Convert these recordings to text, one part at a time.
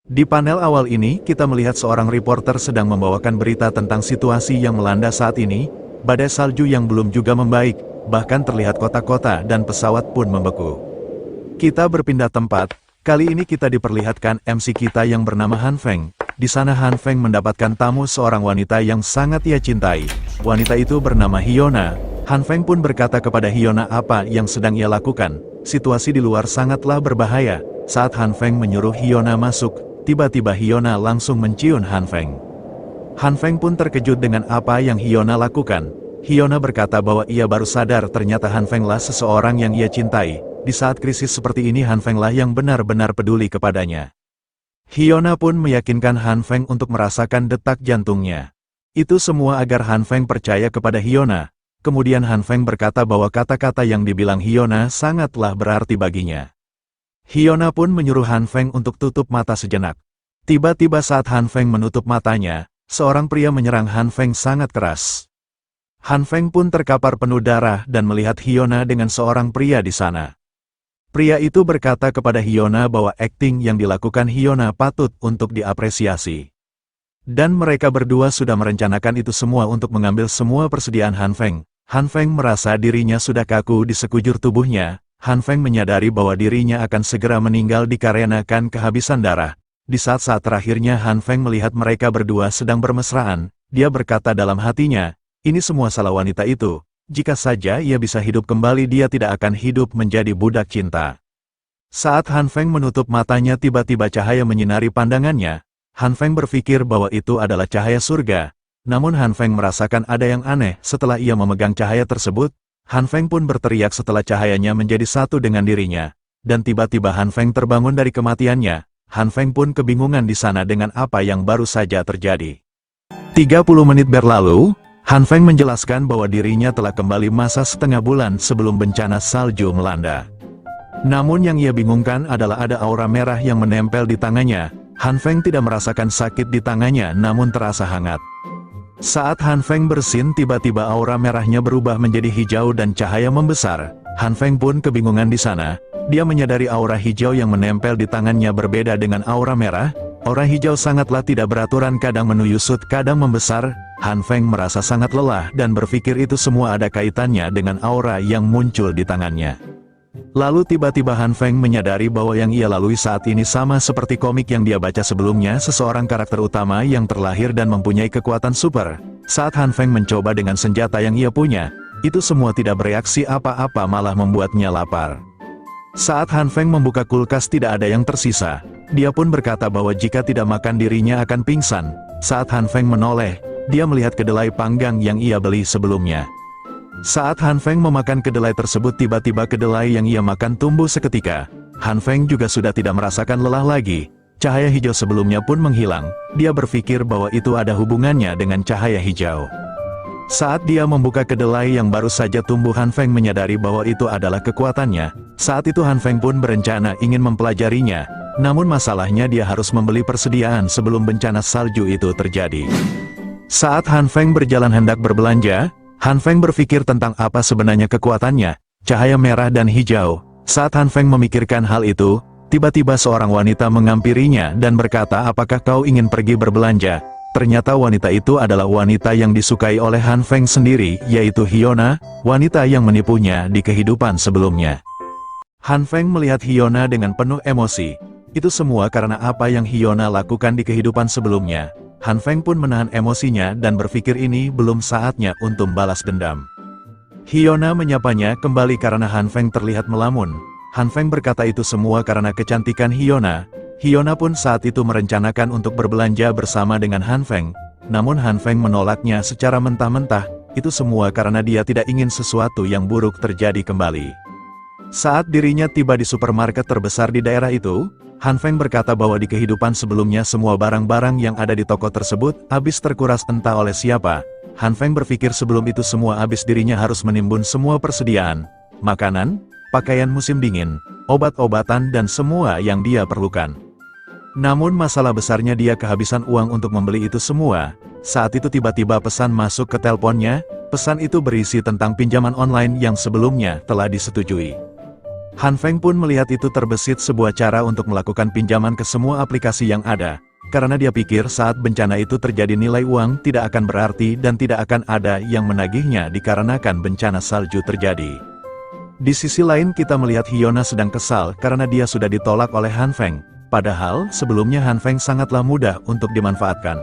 Di panel awal ini, kita melihat seorang reporter sedang membawakan berita tentang situasi yang melanda saat ini, badai salju yang belum juga membaik, bahkan terlihat kota-kota dan pesawat pun membeku. Kita berpindah tempat, kali ini kita diperlihatkan MC kita yang bernama Han Feng. Di sana Han Feng mendapatkan tamu seorang wanita yang sangat ia cintai. Wanita itu bernama Hyona. Han Feng pun berkata kepada Hyona apa yang sedang ia lakukan. Situasi di luar sangatlah berbahaya. Saat Han Feng menyuruh Hyona masuk, tiba-tiba Hyona langsung mencium Han Feng. Han Feng pun terkejut dengan apa yang Hyona lakukan. Hyona berkata bahwa ia baru sadar ternyata Han Feng lah seseorang yang ia cintai. Di saat krisis seperti ini Han Feng lah yang benar-benar peduli kepadanya. Hyona pun meyakinkan Han Feng untuk merasakan detak jantungnya. Itu semua agar Han Feng percaya kepada Hyona. Kemudian Han Feng berkata bahwa kata-kata yang dibilang Hyona sangatlah berarti baginya. Hyona pun menyuruh Han Feng untuk tutup mata sejenak. Tiba-tiba saat Han Feng menutup matanya, seorang pria menyerang Han Feng sangat keras. Han Feng pun terkapar penuh darah dan melihat Hyona dengan seorang pria di sana. Pria itu berkata kepada Hyona bahwa akting yang dilakukan Hyona patut untuk diapresiasi. Dan mereka berdua sudah merencanakan itu semua untuk mengambil semua persediaan Han Feng. Han Feng merasa dirinya sudah kaku di sekujur tubuhnya. Han Feng menyadari bahwa dirinya akan segera meninggal dikarenakan kehabisan darah. Di saat-saat terakhirnya Han Feng melihat mereka berdua sedang bermesraan. Dia berkata dalam hatinya, ini semua salah wanita itu. Jika saja ia bisa hidup kembali dia tidak akan hidup menjadi budak cinta. Saat Han Feng menutup matanya tiba-tiba cahaya menyinari pandangannya. Han Feng berpikir bahwa itu adalah cahaya surga. Namun Han Feng merasakan ada yang aneh setelah ia memegang cahaya tersebut. Han Feng pun berteriak setelah cahayanya menjadi satu dengan dirinya. Dan tiba-tiba Han Feng terbangun dari kematiannya. Han Feng pun kebingungan di sana dengan apa yang baru saja terjadi. 30 menit berlalu, Han Feng menjelaskan bahwa dirinya telah kembali masa setengah bulan sebelum bencana salju melanda. Namun yang ia bingungkan adalah ada aura merah yang menempel di tangannya. Han Feng tidak merasakan sakit di tangannya namun terasa hangat. Saat Han Feng bersin tiba-tiba aura merahnya berubah menjadi hijau dan cahaya membesar. Han Feng pun kebingungan di sana. Dia menyadari aura hijau yang menempel di tangannya berbeda dengan aura merah. Aura hijau sangatlah tidak beraturan, kadang menuyusut, kadang membesar. Han Feng merasa sangat lelah dan berpikir itu semua ada kaitannya dengan aura yang muncul di tangannya. Lalu tiba-tiba Han Feng menyadari bahwa yang ia lalui saat ini sama seperti komik yang dia baca sebelumnya, seseorang karakter utama yang terlahir dan mempunyai kekuatan super. Saat Han Feng mencoba dengan senjata yang ia punya, itu semua tidak bereaksi apa-apa malah membuatnya lapar. Saat Han Feng membuka kulkas tidak ada yang tersisa. Dia pun berkata bahwa jika tidak makan dirinya akan pingsan. Saat Han Feng menoleh, dia melihat kedelai panggang yang ia beli sebelumnya. Saat Han Feng memakan kedelai tersebut tiba-tiba kedelai yang ia makan tumbuh seketika. Han Feng juga sudah tidak merasakan lelah lagi. Cahaya hijau sebelumnya pun menghilang. Dia berpikir bahwa itu ada hubungannya dengan cahaya hijau. Saat dia membuka kedelai yang baru saja tumbuh, Han Feng menyadari bahwa itu adalah kekuatannya. Saat itu Han Feng pun berencana ingin mempelajarinya. Namun masalahnya dia harus membeli persediaan sebelum bencana salju itu terjadi. Saat Han Feng berjalan hendak berbelanja, Han Feng berpikir tentang apa sebenarnya kekuatannya, cahaya merah dan hijau. Saat Han Feng memikirkan hal itu, tiba-tiba seorang wanita mengampirinya dan berkata, apakah kau ingin pergi berbelanja? Ternyata wanita itu adalah wanita yang disukai oleh Han Feng sendiri, yaitu Hyona, wanita yang menipunya di kehidupan sebelumnya. Han Feng melihat Hyona dengan penuh emosi. Itu semua karena apa yang Hyona lakukan di kehidupan sebelumnya. Han Feng pun menahan emosinya dan berpikir ini belum saatnya untuk balas dendam. Hyona menyapanya kembali karena Han Feng terlihat melamun. Han Feng berkata itu semua karena kecantikan Hyona. Hyona pun saat itu merencanakan untuk berbelanja bersama dengan Han Feng. Namun Han Feng menolaknya secara mentah-mentah. Itu semua karena dia tidak ingin sesuatu yang buruk terjadi kembali. Saat dirinya tiba di supermarket terbesar di daerah itu, Han Feng berkata bahwa di kehidupan sebelumnya semua barang-barang yang ada di toko tersebut habis terkuras entah oleh siapa. Han Feng berpikir sebelum itu semua habis dirinya harus menimbun semua persediaan, makanan, pakaian musim dingin, obat-obatan dan semua yang dia perlukan. Namun masalah besarnya dia kehabisan uang untuk membeli itu semua. Saat itu tiba-tiba pesan masuk ke teleponnya. Pesan itu berisi tentang pinjaman online yang sebelumnya telah disetujui. Han Feng pun melihat itu terbesit sebuah cara untuk melakukan pinjaman ke semua aplikasi yang ada, karena dia pikir saat bencana itu terjadi nilai uang tidak akan berarti dan tidak akan ada yang menagihnya dikarenakan bencana salju terjadi. Di sisi lain kita melihat Hyuna sedang kesal karena dia sudah ditolak oleh Han Feng, padahal sebelumnya Han Feng sangatlah mudah untuk dimanfaatkan.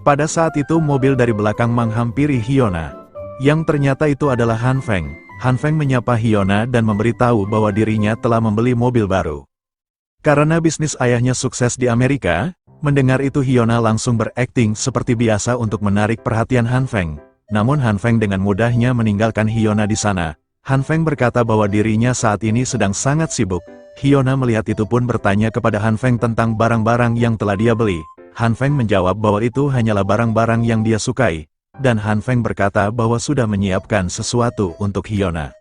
Pada saat itu mobil dari belakang menghampiri Hyuna, yang ternyata itu adalah Han Feng. Han Feng menyapa Hyuna dan memberitahu bahwa dirinya telah membeli mobil baru. Karena bisnis ayahnya sukses di Amerika, mendengar itu Hyuna langsung berakting seperti biasa untuk menarik perhatian Han Feng. Namun Han Feng dengan mudahnya meninggalkan Hyuna di sana. Han Feng berkata bahwa dirinya saat ini sedang sangat sibuk. Hyuna melihat itu pun bertanya kepada Han Feng tentang barang-barang yang telah dia beli. Han Feng menjawab bahwa itu hanyalah barang-barang yang dia sukai. Dan Han Feng berkata bahwa sudah menyiapkan sesuatu untuk Hyuna.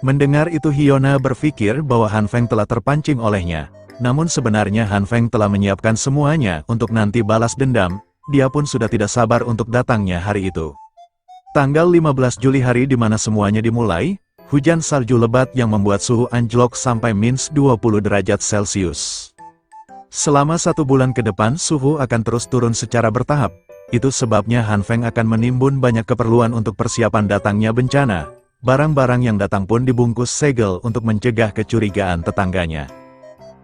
Mendengar itu Hyuna berpikir bahwa Han Feng telah terpancing olehnya. Namun sebenarnya Han Feng telah menyiapkan semuanya untuk nanti balas dendam. Dia pun sudah tidak sabar untuk datangnya hari itu. Tanggal 15 Juli hari di mana semuanya dimulai, hujan salju lebat yang membuat suhu anjlok sampai -20 derajat Celcius. Selama 1 bulan ke depan suhu akan terus turun secara bertahap. Itu sebabnya Han Feng akan menimbun banyak keperluan untuk persiapan datangnya bencana. Barang-barang yang datang pun dibungkus segel untuk mencegah kecurigaan tetangganya.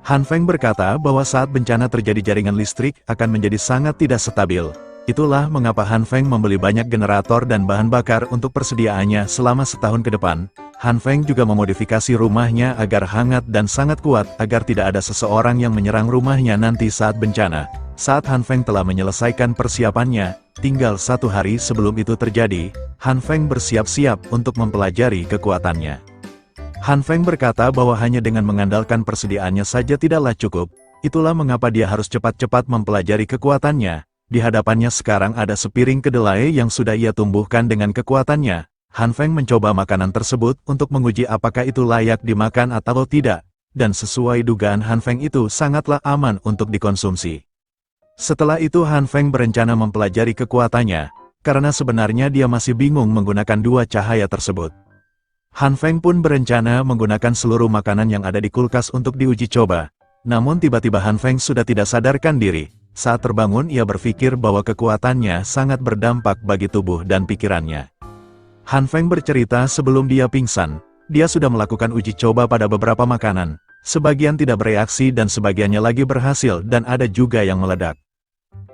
Han Feng berkata bahwa saat bencana terjadi jaringan listrik akan menjadi sangat tidak stabil. Itulah mengapa Han Feng membeli banyak generator dan bahan bakar untuk persediaannya selama setahun ke depan. Han Feng juga memodifikasi rumahnya agar hangat dan sangat kuat agar tidak ada seseorang yang menyerang rumahnya nanti saat bencana. Saat Han Feng telah menyelesaikan persiapannya, tinggal 1 hari sebelum itu terjadi, Han Feng bersiap-siap untuk mempelajari kekuatannya. Han Feng berkata bahwa hanya dengan mengandalkan persediaannya saja tidaklah cukup, itulah mengapa dia harus cepat-cepat mempelajari kekuatannya. Di hadapannya sekarang ada sepiring kedelai yang sudah ia tumbuhkan dengan kekuatannya. Han Feng mencoba makanan tersebut untuk menguji apakah itu layak dimakan atau tidak, dan sesuai dugaan Han Feng itu sangatlah aman untuk dikonsumsi. Setelah itu Han Feng berencana mempelajari kekuatannya, karena sebenarnya dia masih bingung menggunakan 2 cahaya tersebut. Han Feng pun berencana menggunakan seluruh makanan yang ada di kulkas untuk diuji coba. Namun tiba-tiba Han Feng sudah tidak sadarkan diri. Saat terbangun ia berpikir bahwa kekuatannya sangat berdampak bagi tubuh dan pikirannya. Han Feng bercerita sebelum dia pingsan, dia sudah melakukan uji coba pada beberapa makanan. Sebagian tidak bereaksi dan sebagiannya lagi berhasil dan ada juga yang meledak.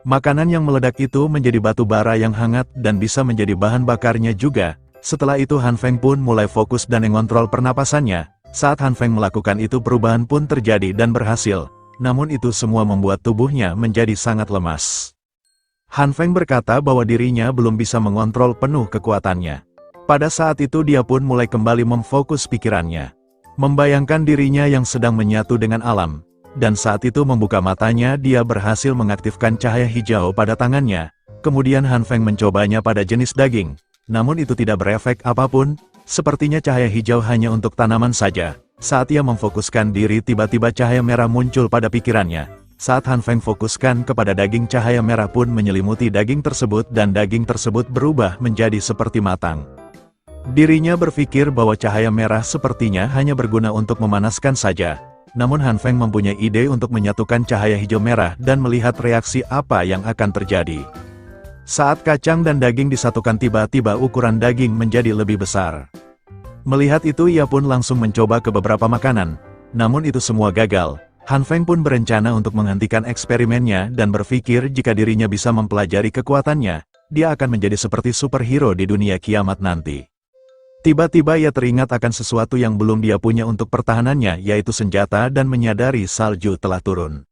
Makanan yang meledak itu menjadi batu bara yang hangat dan bisa menjadi bahan bakarnya juga. Setelah itu Han Feng pun mulai fokus dan mengontrol pernapasannya. Saat Han Feng melakukan itu perubahan pun terjadi dan berhasil. Namun itu semua membuat tubuhnya menjadi sangat lemas. Han Feng berkata bahwa dirinya belum bisa mengontrol penuh kekuatannya. Pada saat itu dia pun mulai kembali memfokus pikirannya. Membayangkan dirinya yang sedang menyatu dengan alam. Dan saat itu membuka matanya dia berhasil mengaktifkan cahaya hijau pada tangannya. Kemudian Han Feng mencobanya pada jenis daging. Namun itu tidak berefek apapun, sepertinya cahaya hijau hanya untuk tanaman saja. Saat ia memfokuskan diri tiba-tiba cahaya merah muncul pada pikirannya. Saat Han Feng fokuskan kepada daging cahaya merah pun menyelimuti daging tersebut dan daging tersebut berubah menjadi seperti matang. Dirinya berpikir bahwa cahaya merah sepertinya hanya berguna untuk memanaskan saja. Namun Han Feng mempunyai ide untuk menyatukan cahaya hijau merah dan melihat reaksi apa yang akan terjadi. Saat kacang dan daging disatukan tiba-tiba ukuran daging menjadi lebih besar. Melihat itu ia pun langsung mencoba ke beberapa makanan. Namun itu semua gagal. Han Feng pun berencana untuk menghentikan eksperimennya dan berpikir jika dirinya bisa mempelajari kekuatannya, dia akan menjadi seperti superhero di dunia kiamat nanti. Tiba-tiba ia teringat akan sesuatu yang belum dia punya untuk pertahanannya, yaitu senjata dan menyadari salju telah turun.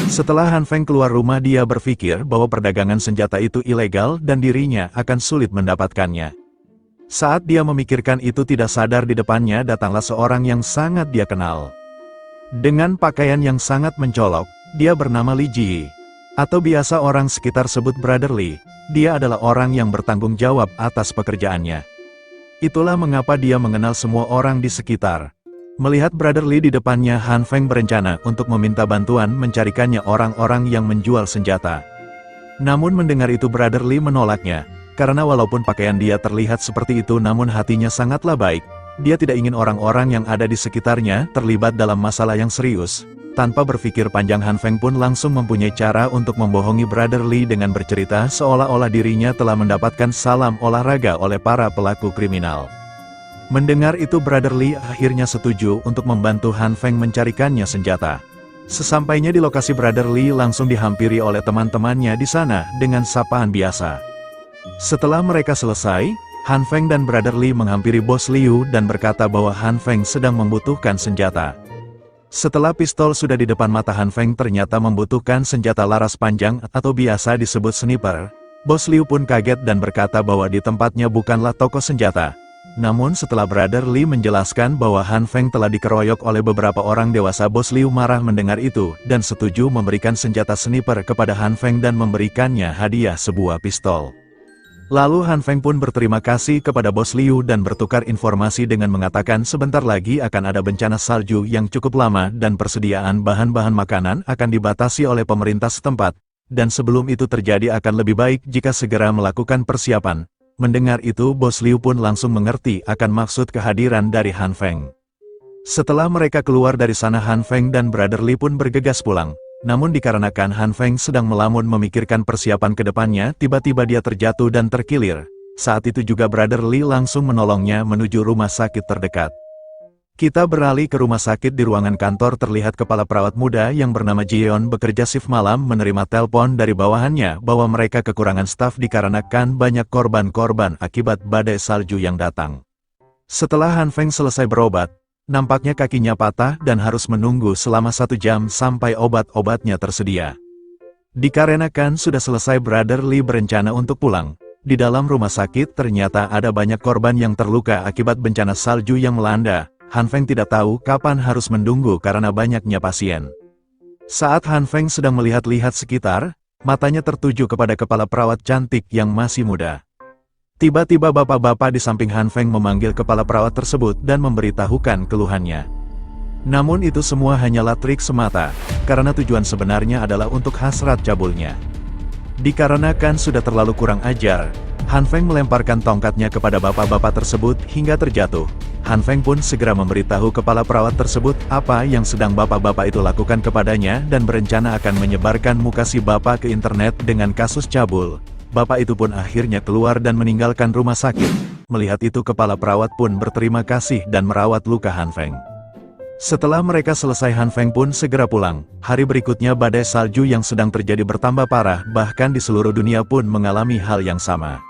Setelah Han Feng keluar rumah dia berpikir bahwa perdagangan senjata itu ilegal dan dirinya akan sulit mendapatkannya. Saat dia memikirkan itu tidak sadar di depannya datanglah seorang yang sangat dia kenal. Dengan pakaian yang sangat mencolok, dia bernama Li Ji. Atau biasa orang sekitar sebut Brother Li, dia adalah orang yang bertanggung jawab atas pekerjaannya. Itulah mengapa dia mengenal semua orang di sekitar. Melihat Brother Li di depannya Han Feng berencana untuk meminta bantuan mencarikannya orang-orang yang menjual senjata. Namun mendengar itu Brother Li menolaknya. Karena walaupun pakaian dia terlihat seperti itu namun hatinya sangatlah baik. Dia tidak ingin orang-orang yang ada di sekitarnya terlibat dalam masalah yang serius. Tanpa berpikir panjang, Han Feng pun langsung mempunyai cara untuk membohongi Brother Lee dengan bercerita seolah-olah dirinya telah mendapatkan salam olahraga oleh para pelaku kriminal. Mendengar itu, Brother Lee akhirnya setuju untuk membantu Han Feng mencarikannya senjata. Sesampainya di lokasi, Brother Lee langsung dihampiri oleh teman-temannya di sana dengan sapaan biasa. Setelah mereka selesai, Han Feng dan Brother Lee menghampiri Bos Liu dan berkata bahwa Han Feng sedang membutuhkan senjata. Setelah pistol sudah di depan mata Han Feng ternyata membutuhkan senjata laras panjang atau biasa disebut sniper. Bos Liu pun kaget dan berkata bahwa di tempatnya bukanlah toko senjata. Namun setelah Brother Lee menjelaskan bahwa Han Feng telah dikeroyok oleh beberapa orang dewasa, Bos Liu marah mendengar itu dan setuju memberikan senjata sniper kepada Han Feng dan memberikannya hadiah sebuah pistol. Lalu Han Feng pun berterima kasih kepada Bos Liu dan bertukar informasi dengan mengatakan sebentar lagi akan ada bencana salju yang cukup lama dan persediaan bahan-bahan makanan akan dibatasi oleh pemerintah setempat, dan sebelum itu terjadi akan lebih baik jika segera melakukan persiapan. Mendengar itu, Bos Liu pun langsung mengerti akan maksud kehadiran dari Han Feng. Setelah mereka keluar dari sana, Han Feng dan Brother Lee pun bergegas pulang. Namun dikarenakan Han Feng sedang melamun memikirkan persiapan ke depannya, tiba-tiba dia terjatuh dan terkilir. Saat itu juga Brother Lee langsung menolongnya menuju rumah sakit terdekat. Kita beralih ke rumah sakit. Di ruangan kantor terlihat kepala perawat muda yang bernama Jeon bekerja shift malam menerima telepon dari bawahannya bahwa mereka kekurangan staf dikarenakan banyak korban-korban akibat badai salju yang datang. Setelah Han Feng selesai berobat, nampaknya kakinya patah dan harus menunggu selama 1 jam sampai obat-obatnya tersedia. Dikarenakan sudah selesai, Brother Lee berencana untuk pulang. Di dalam rumah sakit ternyata ada banyak korban yang terluka akibat bencana salju yang melanda. Han Feng tidak tahu kapan harus menunggu karena banyaknya pasien. Saat Han Feng sedang melihat-lihat sekitar, matanya tertuju kepada kepala perawat cantik yang masih muda. Tiba-tiba bapak-bapak di samping Han Feng memanggil kepala perawat tersebut dan memberitahukan keluhannya. Namun itu semua hanyalah trik semata, karena tujuan sebenarnya adalah untuk hasrat cabulnya. Dikarenakan sudah terlalu kurang ajar, Han Feng melemparkan tongkatnya kepada bapak-bapak tersebut hingga terjatuh. Han Feng pun segera memberitahu kepala perawat tersebut apa yang sedang bapak-bapak itu lakukan kepadanya dan berencana akan menyebarkan muka si bapak ke internet dengan kasus cabul. Bapak itu pun akhirnya keluar dan meninggalkan rumah sakit. Melihat itu, kepala perawat pun berterima kasih dan merawat luka Han Feng. Setelah mereka selesai, Han Feng pun segera pulang. Hari berikutnya badai salju yang sedang terjadi bertambah parah, bahkan di seluruh dunia pun mengalami hal yang sama.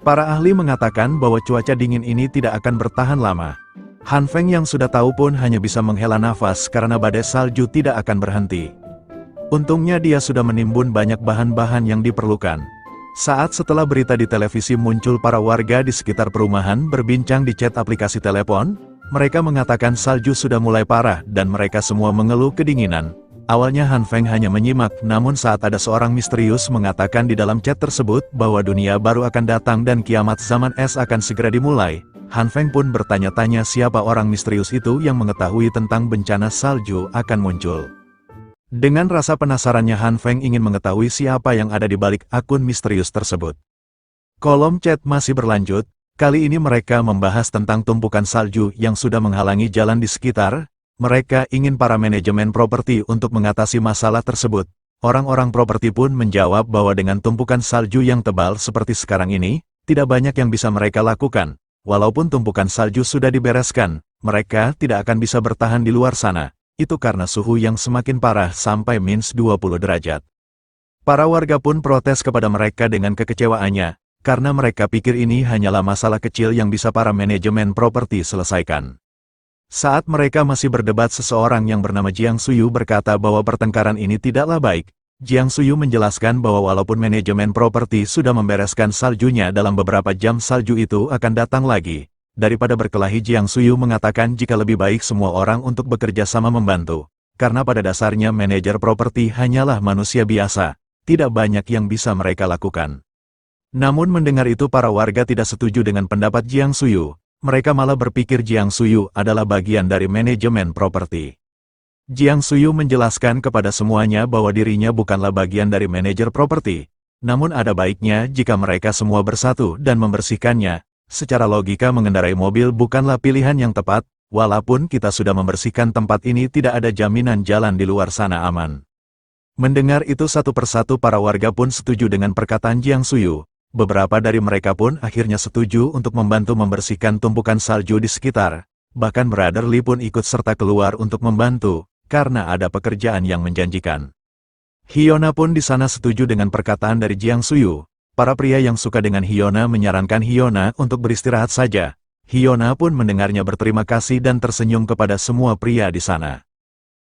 Para ahli mengatakan bahwa cuaca dingin ini tidak akan bertahan lama. Han Feng yang sudah tahu pun hanya bisa menghela nafas karena badai salju tidak akan berhenti. Untungnya dia sudah menimbun banyak bahan-bahan yang diperlukan. Saat setelah berita di televisi muncul, para warga di sekitar perumahan berbincang di chat aplikasi telepon. Mereka mengatakan salju sudah mulai parah dan mereka semua mengeluh kedinginan. Awalnya Han Feng hanya menyimak, namun saat ada seorang misterius mengatakan di dalam chat tersebut bahwa dunia baru akan datang dan kiamat zaman es akan segera dimulai, Han Feng pun bertanya-tanya siapa orang misterius itu yang mengetahui tentang bencana salju akan muncul. Dengan rasa penasarannya, Han Feng ingin mengetahui siapa yang ada di balik akun misterius tersebut. Kolom chat masih berlanjut, kali ini mereka membahas tentang tumpukan salju yang sudah menghalangi jalan di sekitar. Mereka ingin para manajemen properti untuk mengatasi masalah tersebut. Orang-orang properti pun menjawab bahwa dengan tumpukan salju yang tebal seperti sekarang ini, tidak banyak yang bisa mereka lakukan. Walaupun tumpukan salju sudah dibereskan, mereka tidak akan bisa bertahan di luar sana. Itu karena suhu yang semakin parah sampai -20 derajat. Para warga pun protes kepada mereka dengan kekecewaannya, karena mereka pikir ini hanyalah masalah kecil yang bisa para manajemen properti selesaikan. Saat mereka masih berdebat, seseorang yang bernama Jiang Suyu berkata bahwa pertengkaran ini tidaklah baik. Jiang Suyu menjelaskan bahwa walaupun manajemen properti sudah membereskan saljunya, dalam beberapa jam salju itu akan datang lagi. Daripada berkelahi, Jiang Suyu mengatakan jika lebih baik semua orang untuk bekerja sama membantu. Karena pada dasarnya manajer properti hanyalah manusia biasa, tidak banyak yang bisa mereka lakukan. Namun mendengar itu, para warga tidak setuju dengan pendapat Jiang Suyu. Mereka malah berpikir Jiang Suyu adalah bagian dari manajemen properti. Jiang Suyu menjelaskan kepada semuanya bahwa dirinya bukanlah bagian dari manajer properti. Namun ada baiknya jika mereka semua bersatu dan membersihkannya. Secara logika mengendarai mobil bukanlah pilihan yang tepat, walaupun kita sudah membersihkan tempat ini tidak ada jaminan jalan di luar sana aman. Mendengar itu satu persatu para warga pun setuju dengan perkataan Jiang Suyu. Beberapa dari mereka pun akhirnya setuju untuk membantu membersihkan tumpukan salju di sekitar. Bahkan Brother Lee pun ikut serta keluar untuk membantu, karena ada pekerjaan yang menjanjikan. Hyuna pun di sana setuju dengan perkataan dari Jiang Suyu. Para pria yang suka dengan Hyuna menyarankan Hyuna untuk beristirahat saja. Hyuna pun mendengarnya berterima kasih dan tersenyum kepada semua pria di sana.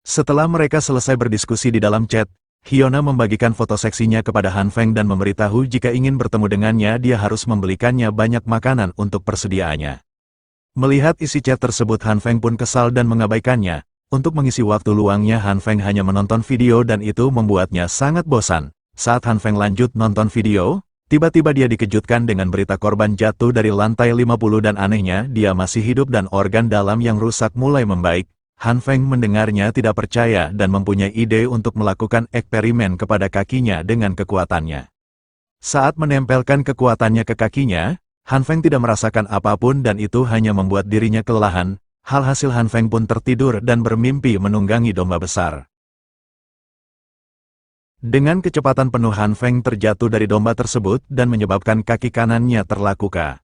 Setelah mereka selesai berdiskusi di dalam chat, Hyuna membagikan foto seksinya kepada Han Feng dan memberitahu jika ingin bertemu dengannya dia harus membelikannya banyak makanan untuk persediaannya. Melihat isi chat tersebut Han Feng pun kesal dan mengabaikannya. Untuk mengisi waktu luangnya Han Feng hanya menonton video dan itu membuatnya sangat bosan. Saat Han Feng lanjut nonton video, tiba-tiba dia dikejutkan dengan berita korban jatuh dari lantai 50 dan anehnya dia masih hidup dan organ dalam yang rusak mulai membaik. Han Feng mendengarnya tidak percaya dan mempunyai ide untuk melakukan eksperimen kepada kakinya dengan kekuatannya. Saat menempelkan kekuatannya ke kakinya, Han Feng tidak merasakan apapun dan itu hanya membuat dirinya kelelahan. Hasil Han Feng pun tertidur dan bermimpi menunggangi domba besar. Dengan kecepatan penuh Han Feng terjatuh dari domba tersebut dan menyebabkan kaki kanannya terluka.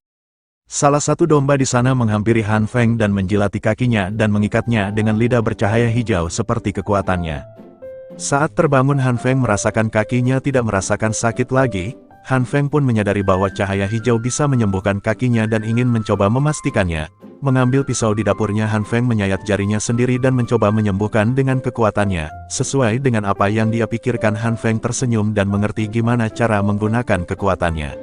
Salah satu domba di sana menghampiri Han Feng dan menjilati kakinya dan mengikatnya dengan lidah bercahaya hijau seperti kekuatannya. Saat terbangun Han Feng merasakan kakinya tidak merasakan sakit lagi, Han Feng pun menyadari bahwa cahaya hijau bisa menyembuhkan kakinya dan ingin mencoba memastikannya. Mengambil pisau di dapurnya Han Feng menyayat jarinya sendiri dan mencoba menyembuhkan dengan kekuatannya. Sesuai dengan apa yang dia pikirkan Han Feng tersenyum dan mengerti gimana cara menggunakan kekuatannya.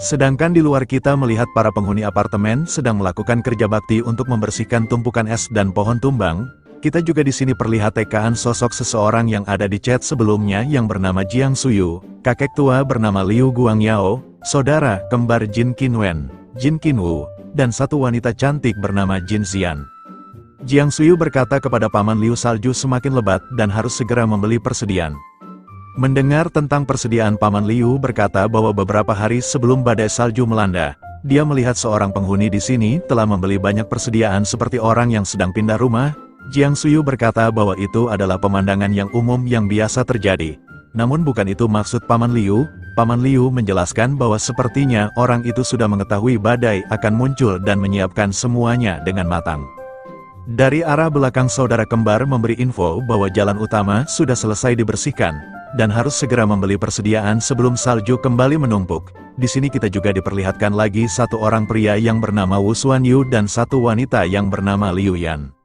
Sedangkan di luar kita melihat para penghuni apartemen sedang melakukan kerja bakti untuk membersihkan tumpukan es dan pohon tumbang, kita juga di sini perlihatkan sosok seseorang yang ada di chat sebelumnya yang bernama Jiang Suyu, kakek tua bernama Liu Guangyao, saudara kembar Jin Qinwen, Jin Qinwu, dan satu wanita cantik bernama Jin Xian. Jiang Suyu berkata kepada paman Liu salju semakin lebat dan harus segera membeli persediaan. Mendengar tentang persediaan paman Liu berkata bahwa beberapa hari sebelum badai salju melanda, dia melihat seorang penghuni di sini telah membeli banyak persediaan seperti orang yang sedang pindah rumah. Jiang Suyu berkata bahwa itu adalah pemandangan yang umum yang biasa terjadi. Namun bukan itu maksud paman Liu. Paman Liu menjelaskan bahwa sepertinya orang itu sudah mengetahui badai akan muncul dan menyiapkan semuanya dengan matang. Dari arah belakang saudara kembar memberi info bahwa jalan utama sudah selesai dibersihkan dan harus segera membeli persediaan sebelum salju kembali menumpuk. Di sini kita juga diperlihatkan lagi satu orang pria yang bernama Wu Xuanyu dan satu wanita yang bernama Liu Yan.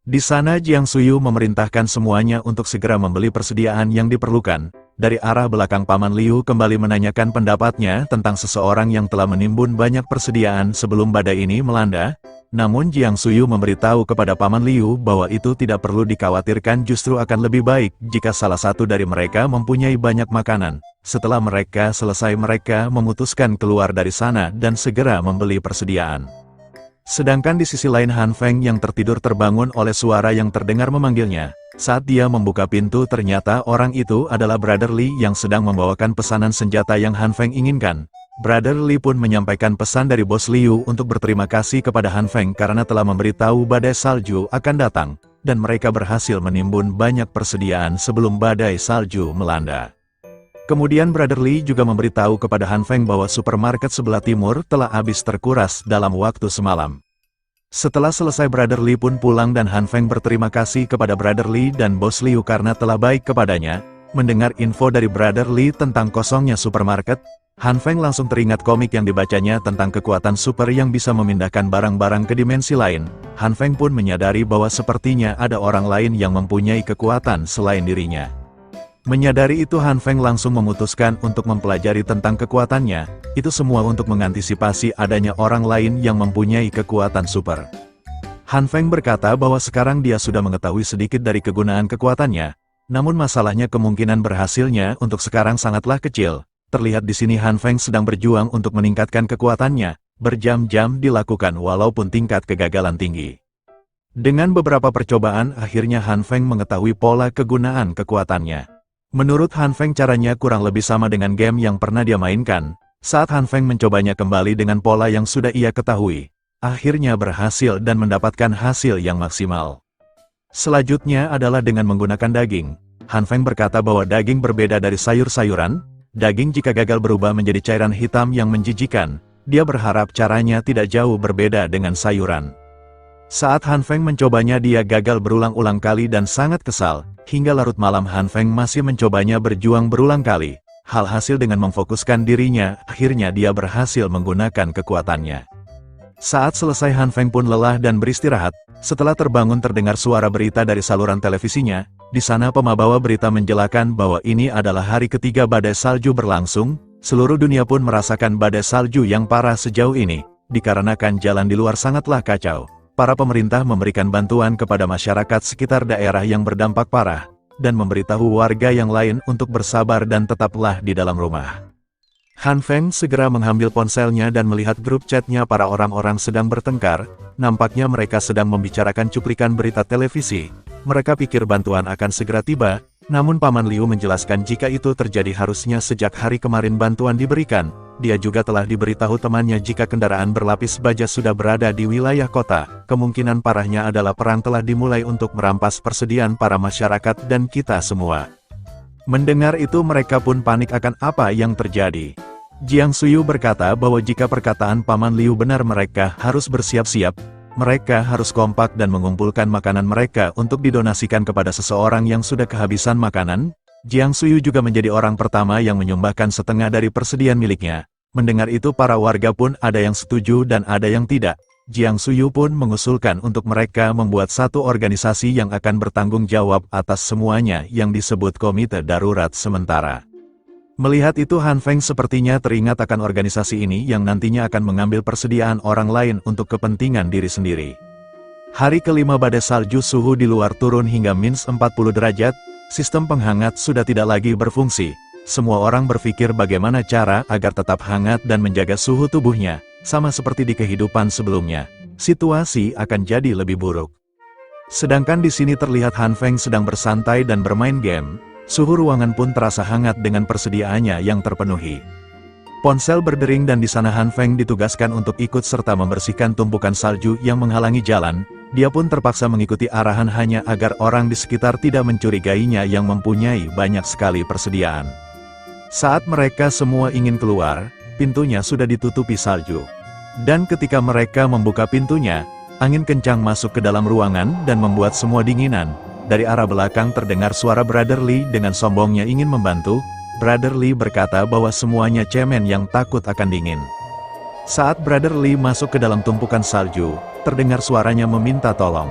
Di sana Jiang Suyu memerintahkan semuanya untuk segera membeli persediaan yang diperlukan. Dari arah belakang paman Liu kembali menanyakan pendapatnya tentang seseorang yang telah menimbun banyak persediaan sebelum badai ini melanda. Namun Jiang Suyu memberitahu kepada paman Liu bahwa itu tidak perlu dikhawatirkan, justru akan lebih baik jika salah satu dari mereka mempunyai banyak makanan. Setelah mereka selesai mereka memutuskan keluar dari sana dan segera membeli persediaan. Sedangkan di sisi lain Han Feng yang tertidur terbangun oleh suara yang terdengar memanggilnya. Saat dia membuka pintu ternyata orang itu adalah Brother Lee yang sedang membawakan pesanan senjata yang Han Feng inginkan. Brother Lee pun menyampaikan pesan dari bos Liu untuk berterima kasih kepada Han Feng karena telah memberitahu badai salju akan datang, dan mereka berhasil menimbun banyak persediaan sebelum badai salju melanda. Kemudian Brother Lee juga memberitahu kepada Han Feng bahwa supermarket sebelah timur telah habis terkuras dalam waktu semalam. Setelah selesai Brother Lee pun pulang dan Han Feng berterima kasih kepada Brother Lee dan bos Liu karena telah baik kepadanya. Mendengar info dari Brother Lee tentang kosongnya supermarket, Han Feng langsung teringat komik yang dibacanya tentang kekuatan super yang bisa memindahkan barang-barang ke dimensi lain. Han Feng pun menyadari bahwa sepertinya ada orang lain yang mempunyai kekuatan selain dirinya. Menyadari itu Han Feng langsung memutuskan untuk mempelajari tentang kekuatannya, itu semua untuk mengantisipasi adanya orang lain yang mempunyai kekuatan super. Han Feng berkata bahwa sekarang dia sudah mengetahui sedikit dari kegunaan kekuatannya, namun masalahnya kemungkinan berhasilnya untuk sekarang sangatlah kecil. Terlihat di sini Han Feng sedang berjuang untuk meningkatkan kekuatannya, berjam-jam dilakukan walaupun tingkat kegagalan tinggi. Dengan beberapa percobaan akhirnya Han Feng mengetahui pola kegunaan kekuatannya. Menurut Han Feng caranya kurang lebih sama dengan game yang pernah dia mainkan. Saat Han Feng mencobanya kembali dengan pola yang sudah ia ketahui, akhirnya berhasil dan mendapatkan hasil yang maksimal. Selanjutnya adalah dengan menggunakan daging. Han Feng berkata bahwa daging berbeda dari sayur-sayuran. Daging jika gagal berubah menjadi cairan hitam yang menjijikan. Dia berharap caranya tidak jauh berbeda dengan sayuran. Saat Han Feng mencobanya dia gagal berulang-ulang kali dan sangat kesal. Hingga larut malam Han Feng masih mencobanya berjuang berulang kali. Hasil dengan memfokuskan dirinya, akhirnya dia berhasil menggunakan kekuatannya. Saat selesai Han Feng pun lelah dan beristirahat. Setelah terbangun terdengar suara berita dari saluran televisinya. Di sana pembawa berita menjelaskan bahwa ini adalah hari ketiga badai salju berlangsung. Seluruh dunia pun merasakan badai salju yang parah sejauh ini. Dikarenakan jalan di luar sangatlah kacau. Para pemerintah memberikan bantuan kepada masyarakat sekitar daerah yang berdampak parah. Dan memberitahu warga yang lain untuk bersabar dan tetaplah di dalam rumah. Han Feng segera mengambil ponselnya dan melihat grup chatnya para orang-orang sedang bertengkar. Nampaknya mereka sedang membicarakan cuplikan berita televisi. Mereka pikir bantuan akan segera tiba, namun Paman Liu menjelaskan jika itu terjadi harusnya sejak hari kemarin bantuan diberikan. Dia juga telah diberitahu temannya jika kendaraan berlapis baja sudah berada di wilayah kota. Kemungkinan parahnya adalah perang telah dimulai untuk merampas persediaan para masyarakat dan kita semua. Mendengar itu mereka pun panik akan apa yang terjadi. Jiang Suyu berkata bahwa jika perkataan Paman Liu benar mereka harus bersiap-siap. Mereka harus kompak dan mengumpulkan makanan mereka untuk didonasikan kepada seseorang yang sudah kehabisan makanan. Jiang Suyu juga menjadi orang pertama yang menyumbahkan setengah dari persediaan miliknya. Mendengar itu para warga pun ada yang setuju dan ada yang tidak. Jiang Suyu pun mengusulkan untuk mereka membuat satu organisasi yang akan bertanggung jawab atas semuanya yang disebut Komite Darurat Sementara. Melihat itu Han Feng sepertinya teringat akan organisasi ini yang nantinya akan mengambil persediaan orang lain untuk kepentingan diri sendiri. Hari kelima badai salju suhu di luar turun hingga -40 derajat, sistem penghangat sudah tidak lagi berfungsi. Semua orang berpikir bagaimana cara agar tetap hangat dan menjaga suhu tubuhnya, sama seperti di kehidupan sebelumnya. Situasi akan jadi lebih buruk. Sedangkan di sini terlihat Han Feng sedang bersantai dan bermain game. Suhu ruangan pun terasa hangat dengan persediaannya yang terpenuhi. Ponsel berdering dan di sana Han Feng ditugaskan untuk ikut serta membersihkan tumpukan salju yang menghalangi jalan. Dia pun terpaksa mengikuti arahan hanya agar orang di sekitar tidak mencurigainya yang mempunyai banyak sekali persediaan. Saat mereka semua ingin keluar, pintunya sudah ditutupi salju. Dan ketika mereka membuka pintunya, angin kencang masuk ke dalam ruangan dan membuat semua dinginan. Dari arah belakang terdengar suara Brother Lee dengan sombongnya ingin membantu. Brother Lee berkata bahwa semuanya cemen yang takut akan dingin. Saat Brother Lee masuk ke dalam tumpukan salju, terdengar suaranya meminta tolong.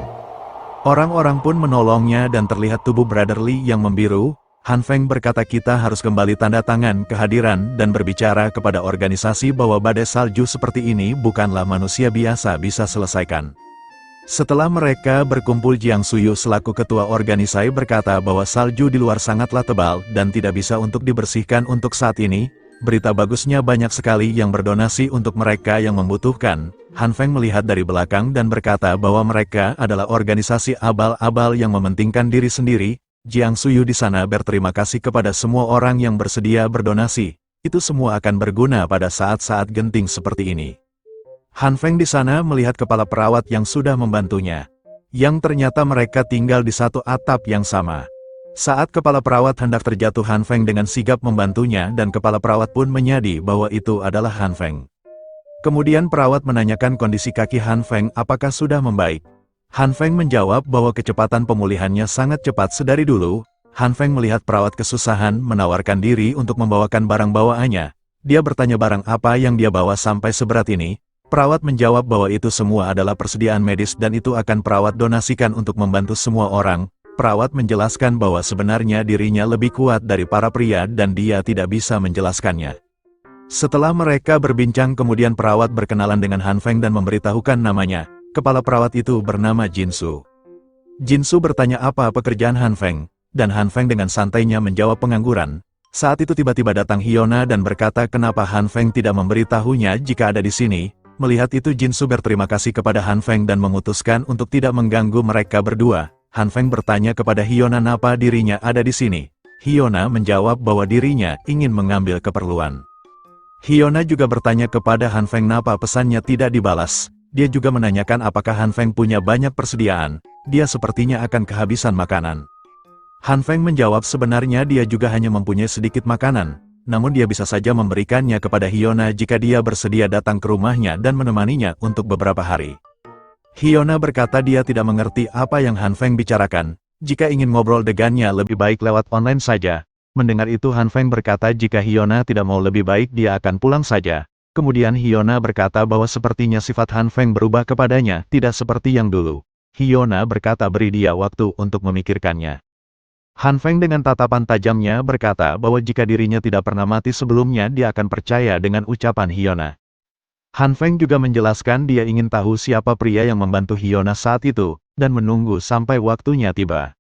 Orang-orang pun menolongnya dan terlihat tubuh Brother Lee yang membiru. Han Feng berkata kita harus kembali tanda tangan kehadiran dan berbicara kepada organisasi bahwa badai salju seperti ini bukanlah manusia biasa bisa selesaikan. Setelah mereka berkumpul Jiang Suyu selaku ketua organisasi berkata bahwa salju di luar sangatlah tebal dan tidak bisa untuk dibersihkan untuk saat ini. Berita bagusnya banyak sekali yang berdonasi untuk mereka yang membutuhkan. Han Feng melihat dari belakang dan berkata bahwa mereka adalah organisasi abal-abal yang mementingkan diri sendiri. Jiang Suyu di sana berterima kasih kepada semua orang yang bersedia berdonasi. Itu semua akan berguna pada saat-saat genting seperti ini. Han Feng di sana melihat kepala perawat yang sudah membantunya. Yang ternyata mereka tinggal di satu atap yang sama. Saat kepala perawat hendak terjatuh Han Feng dengan sigap membantunya dan kepala perawat pun menyadari bahwa itu adalah Han Feng. Kemudian perawat menanyakan kondisi kaki Han Feng apakah sudah membaik. Han Feng menjawab bahwa kecepatan pemulihannya sangat cepat sedari dulu. Han Feng melihat perawat kesusahan menawarkan diri untuk membawakan barang bawaannya. Dia bertanya barang apa yang dia bawa sampai seberat ini. Perawat menjawab bahwa itu semua adalah persediaan medis dan itu akan perawat donasikan untuk membantu semua orang. Perawat menjelaskan bahwa sebenarnya dirinya lebih kuat dari para pria dan dia tidak bisa menjelaskannya. Setelah mereka berbincang kemudian perawat berkenalan dengan Han Feng dan memberitahukan namanya. Kepala perawat itu bernama Jinsu. Jinsu bertanya apa pekerjaan Han Feng, dan Han Feng dengan santainya menjawab pengangguran. Saat itu tiba-tiba datang Hyona dan berkata kenapa Han Feng tidak memberitahunya jika ada di sini. Melihat itu Jinsu berterima kasih kepada Han Feng dan memutuskan untuk tidak mengganggu mereka berdua. Han Feng bertanya kepada Hyona kenapa dirinya ada di sini. Hyona menjawab bahwa dirinya ingin mengambil keperluan. Hyuna juga bertanya kepada Han Feng kenapa pesannya tidak dibalas. Dia juga menanyakan apakah Han Feng punya banyak persediaan. Dia sepertinya akan kehabisan makanan. Han Feng menjawab sebenarnya dia juga hanya mempunyai sedikit makanan. Namun dia bisa saja memberikannya kepada Hyuna jika dia bersedia datang ke rumahnya dan menemaninya untuk beberapa hari. Hyuna berkata dia tidak mengerti apa yang Han Feng bicarakan. Jika ingin ngobrol dengannya lebih baik lewat online saja. Mendengar itu Han Feng berkata jika Hyuna tidak mau lebih baik dia akan pulang saja. Kemudian Hyuna berkata bahwa sepertinya sifat Han Feng berubah kepadanya, tidak seperti yang dulu. Hyuna berkata beri dia waktu untuk memikirkannya. Han Feng dengan tatapan tajamnya berkata bahwa jika dirinya tidak pernah mati sebelumnya dia akan percaya dengan ucapan Hyuna. Han Feng juga menjelaskan dia ingin tahu siapa pria yang membantu Hyuna saat itu, dan menunggu sampai waktunya tiba.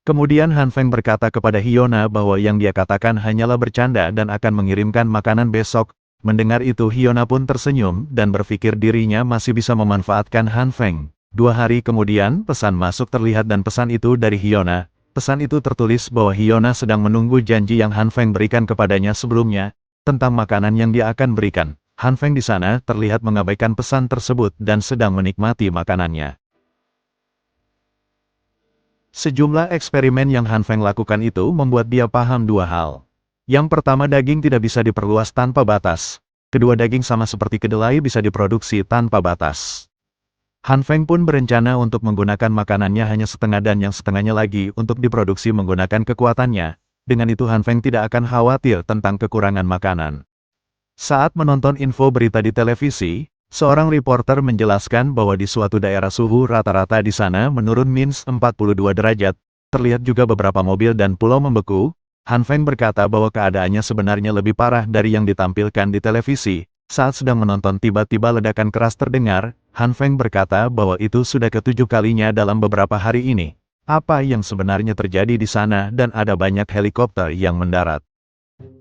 Kemudian Han Feng berkata kepada Hyuna bahwa yang dia katakan hanyalah bercanda dan akan mengirimkan makanan besok. Mendengar itu Hyuna pun tersenyum dan berpikir dirinya masih bisa memanfaatkan Han Feng. 2 hari kemudian pesan masuk terlihat dan pesan itu dari Hyuna. Pesan itu tertulis bahwa Hyuna sedang menunggu janji yang Han Feng berikan kepadanya sebelumnya, tentang makanan yang dia akan berikan. Han Feng di sana terlihat mengabaikan pesan tersebut dan sedang menikmati makanannya. Sejumlah eksperimen yang Han Feng lakukan itu membuat dia paham 2 hal. Yang pertama daging tidak bisa diperluas tanpa batas. Kedua daging sama seperti kedelai bisa diproduksi tanpa batas. Han Feng pun berencana untuk menggunakan makanannya hanya setengah dan yang setengahnya lagi untuk diproduksi menggunakan kekuatannya. Dengan itu Han Feng tidak akan khawatir tentang kekurangan makanan. Saat menonton info berita di televisi, seorang reporter menjelaskan bahwa di suatu daerah suhu rata-rata di sana menurun -42 derajat. Terlihat juga beberapa mobil dan pulau membeku. Han Feng berkata bahwa keadaannya sebenarnya lebih parah dari yang ditampilkan di televisi. Saat sedang menonton tiba-tiba ledakan keras terdengar, Han Feng berkata bahwa itu sudah ke-7 kalinya dalam beberapa hari ini. Apa yang sebenarnya terjadi di sana dan ada banyak helikopter yang mendarat.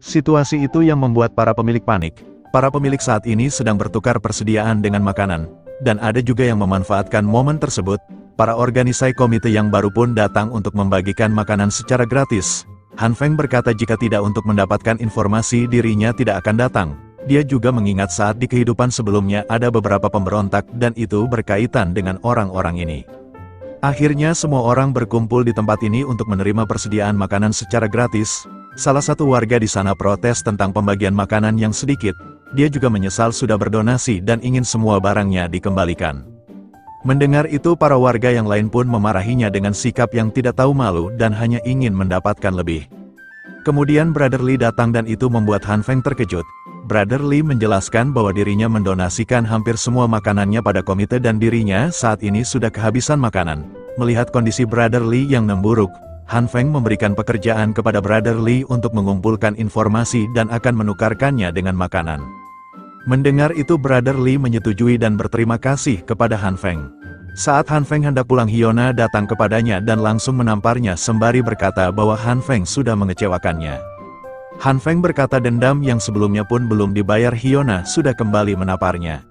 Situasi itu yang membuat para pemilik panik. Para pemilik saat ini sedang bertukar persediaan dengan makanan, dan ada juga yang memanfaatkan momen tersebut. Para organisasi komite yang baru pun datang untuk membagikan makanan secara gratis. Han Feng berkata jika tidak untuk mendapatkan informasi dirinya tidak akan datang. Dia juga mengingat saat di kehidupan sebelumnya ada beberapa pemberontak dan itu berkaitan dengan orang-orang ini. Akhirnya semua orang berkumpul di tempat ini untuk menerima persediaan makanan secara gratis. Salah satu warga di sana protes tentang pembagian makanan yang sedikit. Dia juga menyesal sudah berdonasi dan ingin semua barangnya dikembalikan. Mendengar itu para warga yang lain pun memarahinya dengan sikap yang tidak tahu malu dan hanya ingin mendapatkan lebih. Kemudian Brother Lee datang dan itu membuat Han Feng terkejut. Brother Lee menjelaskan bahwa dirinya mendonasikan hampir semua makanannya pada komite dan dirinya saat ini sudah kehabisan makanan. Melihat kondisi Brother Lee yang memburuk, Han Feng memberikan pekerjaan kepada Brother Lee untuk mengumpulkan informasi dan akan menukarkannya dengan makanan. Mendengar itu Brother Lee menyetujui dan berterima kasih kepada Han Feng. Saat Han Feng hendak pulang Hyuna datang kepadanya dan langsung menamparnya sembari berkata bahwa Han Feng sudah mengecewakannya. Han Feng berkata dendam yang sebelumnya pun belum dibayar Hyuna sudah kembali menaparnya.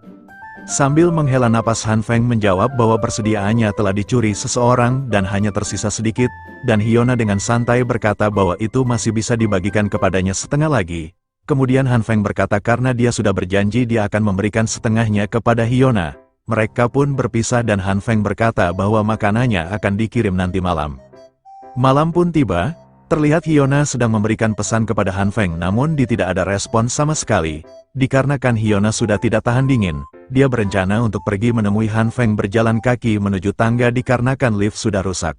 Sambil menghela napas Han Feng menjawab bahwa persediaannya telah dicuri seseorang dan hanya tersisa sedikit, dan Hyuna dengan santai berkata bahwa itu masih bisa dibagikan kepadanya setengah lagi. Kemudian Han Feng berkata karena dia sudah berjanji dia akan memberikan setengahnya kepada Hyuna. Mereka pun berpisah dan Han Feng berkata bahwa makanannya akan dikirim nanti malam. Malam pun tiba, terlihat Hyuna sedang memberikan pesan kepada Han Feng namun dia tidak ada respon sama sekali. Dikarenakan Hyuna sudah tidak tahan dingin, dia berencana untuk pergi menemui Han Feng berjalan kaki menuju tangga dikarenakan lift sudah rusak.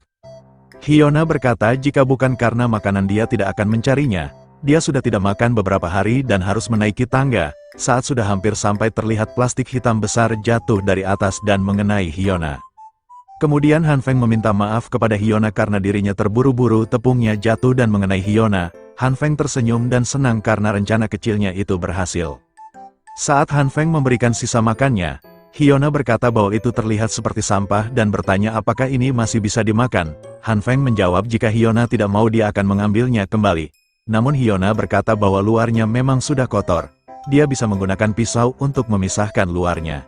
Hyuna berkata jika bukan karena makanan dia tidak akan mencarinya. Dia sudah tidak makan beberapa hari dan harus menaiki tangga. Saat sudah hampir sampai terlihat plastik hitam besar jatuh dari atas dan mengenai Hyuna. Kemudian Han Feng meminta maaf kepada Hyuna karena dirinya terburu-buru tepungnya jatuh dan mengenai Hyuna. Han Feng tersenyum dan senang karena rencana kecilnya itu berhasil. Saat Han Feng memberikan sisa makannya, Hyuna berkata bahwa itu terlihat seperti sampah dan bertanya apakah ini masih bisa dimakan. Han Feng menjawab jika Hyuna tidak mau dia akan mengambilnya kembali. Namun Hyuna berkata bahwa luarnya memang sudah kotor. Dia bisa menggunakan pisau untuk memisahkan luarnya.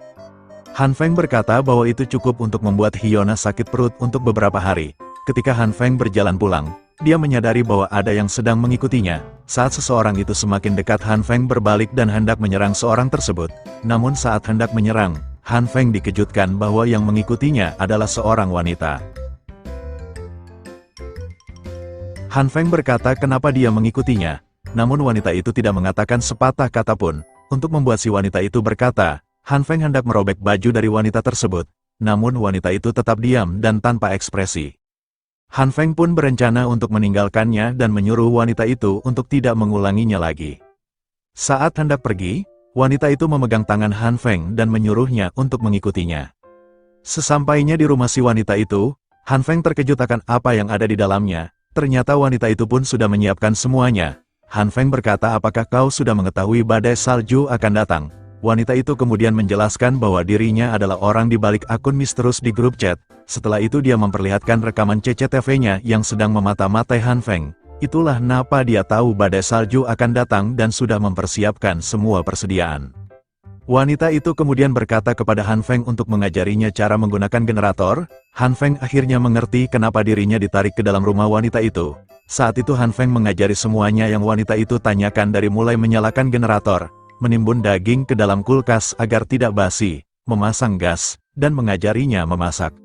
Han Feng berkata bahwa itu cukup untuk membuat Hyuna sakit perut untuk beberapa hari. Ketika Han Feng berjalan pulang, dia menyadari bahwa ada yang sedang mengikutinya. Saat seseorang itu semakin dekat, Han Feng berbalik dan hendak menyerang seorang tersebut. Namun saat hendak menyerang, Han Feng dikejutkan bahwa yang mengikutinya adalah seorang wanita. Han Feng berkata kenapa dia mengikutinya, namun wanita itu tidak mengatakan sepatah kata pun. Untuk membuat si wanita itu berkata, Han Feng hendak merobek baju dari wanita tersebut, namun wanita itu tetap diam dan tanpa ekspresi. Han Feng pun berencana untuk meninggalkannya dan menyuruh wanita itu untuk tidak mengulanginya lagi. Saat hendak pergi, wanita itu memegang tangan Han Feng dan menyuruhnya untuk mengikutinya. Sesampainya di rumah si wanita itu, Han Feng terkejut akan apa yang ada di dalamnya. Ternyata wanita itu pun sudah menyiapkan semuanya. Han Feng berkata, apakah kau sudah mengetahui badai salju akan datang? Wanita itu kemudian menjelaskan bahwa dirinya adalah orang di balik akun misterius di grup chat. Setelah itu dia memperlihatkan rekaman CCTV-nya yang sedang memata-matai Han Feng. Itulah kenapa dia tahu badai salju akan datang dan sudah mempersiapkan semua persediaan. Wanita itu kemudian berkata kepada Han Feng untuk mengajarinya cara menggunakan generator. Han Feng akhirnya mengerti kenapa dirinya ditarik ke dalam rumah wanita itu. Saat itu Han Feng mengajari semuanya yang wanita itu tanyakan, dari mulai menyalakan generator, menimbun daging ke dalam kulkas agar tidak basi, memasang gas, dan mengajarinya memasak.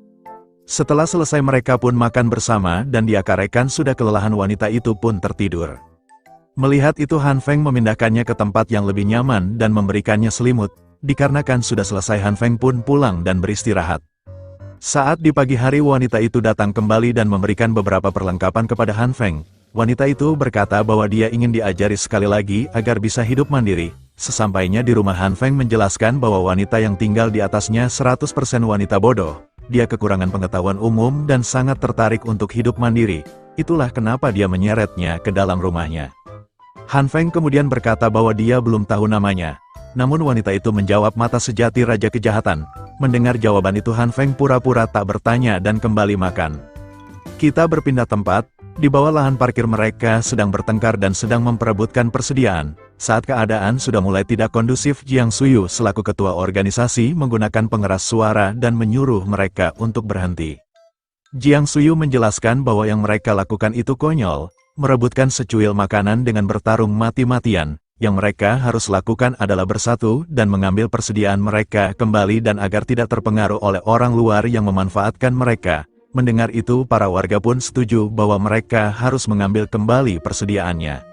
Setelah selesai mereka pun makan bersama dan dikarenakan sudah kelelahan wanita itu pun tertidur. Melihat itu Han Feng memindahkannya ke tempat yang lebih nyaman dan memberikannya selimut, dikarenakan sudah selesai Han Feng pun pulang dan beristirahat. Saat di pagi hari wanita itu datang kembali dan memberikan beberapa perlengkapan kepada Han Feng. Wanita itu berkata bahwa dia ingin diajari sekali lagi agar bisa hidup mandiri. Sesampainya di rumah, Han Feng menjelaskan bahwa wanita yang tinggal di atasnya 100% wanita bodoh. Dia kekurangan pengetahuan umum dan sangat tertarik untuk hidup mandiri. Itulah kenapa dia menyeretnya ke dalam rumahnya. Han Feng kemudian berkata bahwa dia belum tahu namanya. Namun wanita itu menjawab mata sejati Raja Kejahatan. Mendengar jawaban itu Han Feng pura-pura tak bertanya dan kembali makan. Kita berpindah tempat, di bawah lahan parkir mereka sedang bertengkar dan sedang memperebutkan persediaan. Saat keadaan sudah mulai tidak kondusif, Jiang Suyu selaku ketua organisasi menggunakan pengeras suara dan menyuruh mereka untuk berhenti. Jiang Suyu menjelaskan bahwa yang mereka lakukan itu konyol, merebutkan secuil makanan dengan bertarung mati-matian. Yang mereka harus lakukan adalah bersatu dan mengambil persediaan mereka kembali dan agar tidak terpengaruh oleh orang luar yang memanfaatkan mereka. Mendengar itu para warga pun setuju bahwa mereka harus mengambil kembali persediaannya.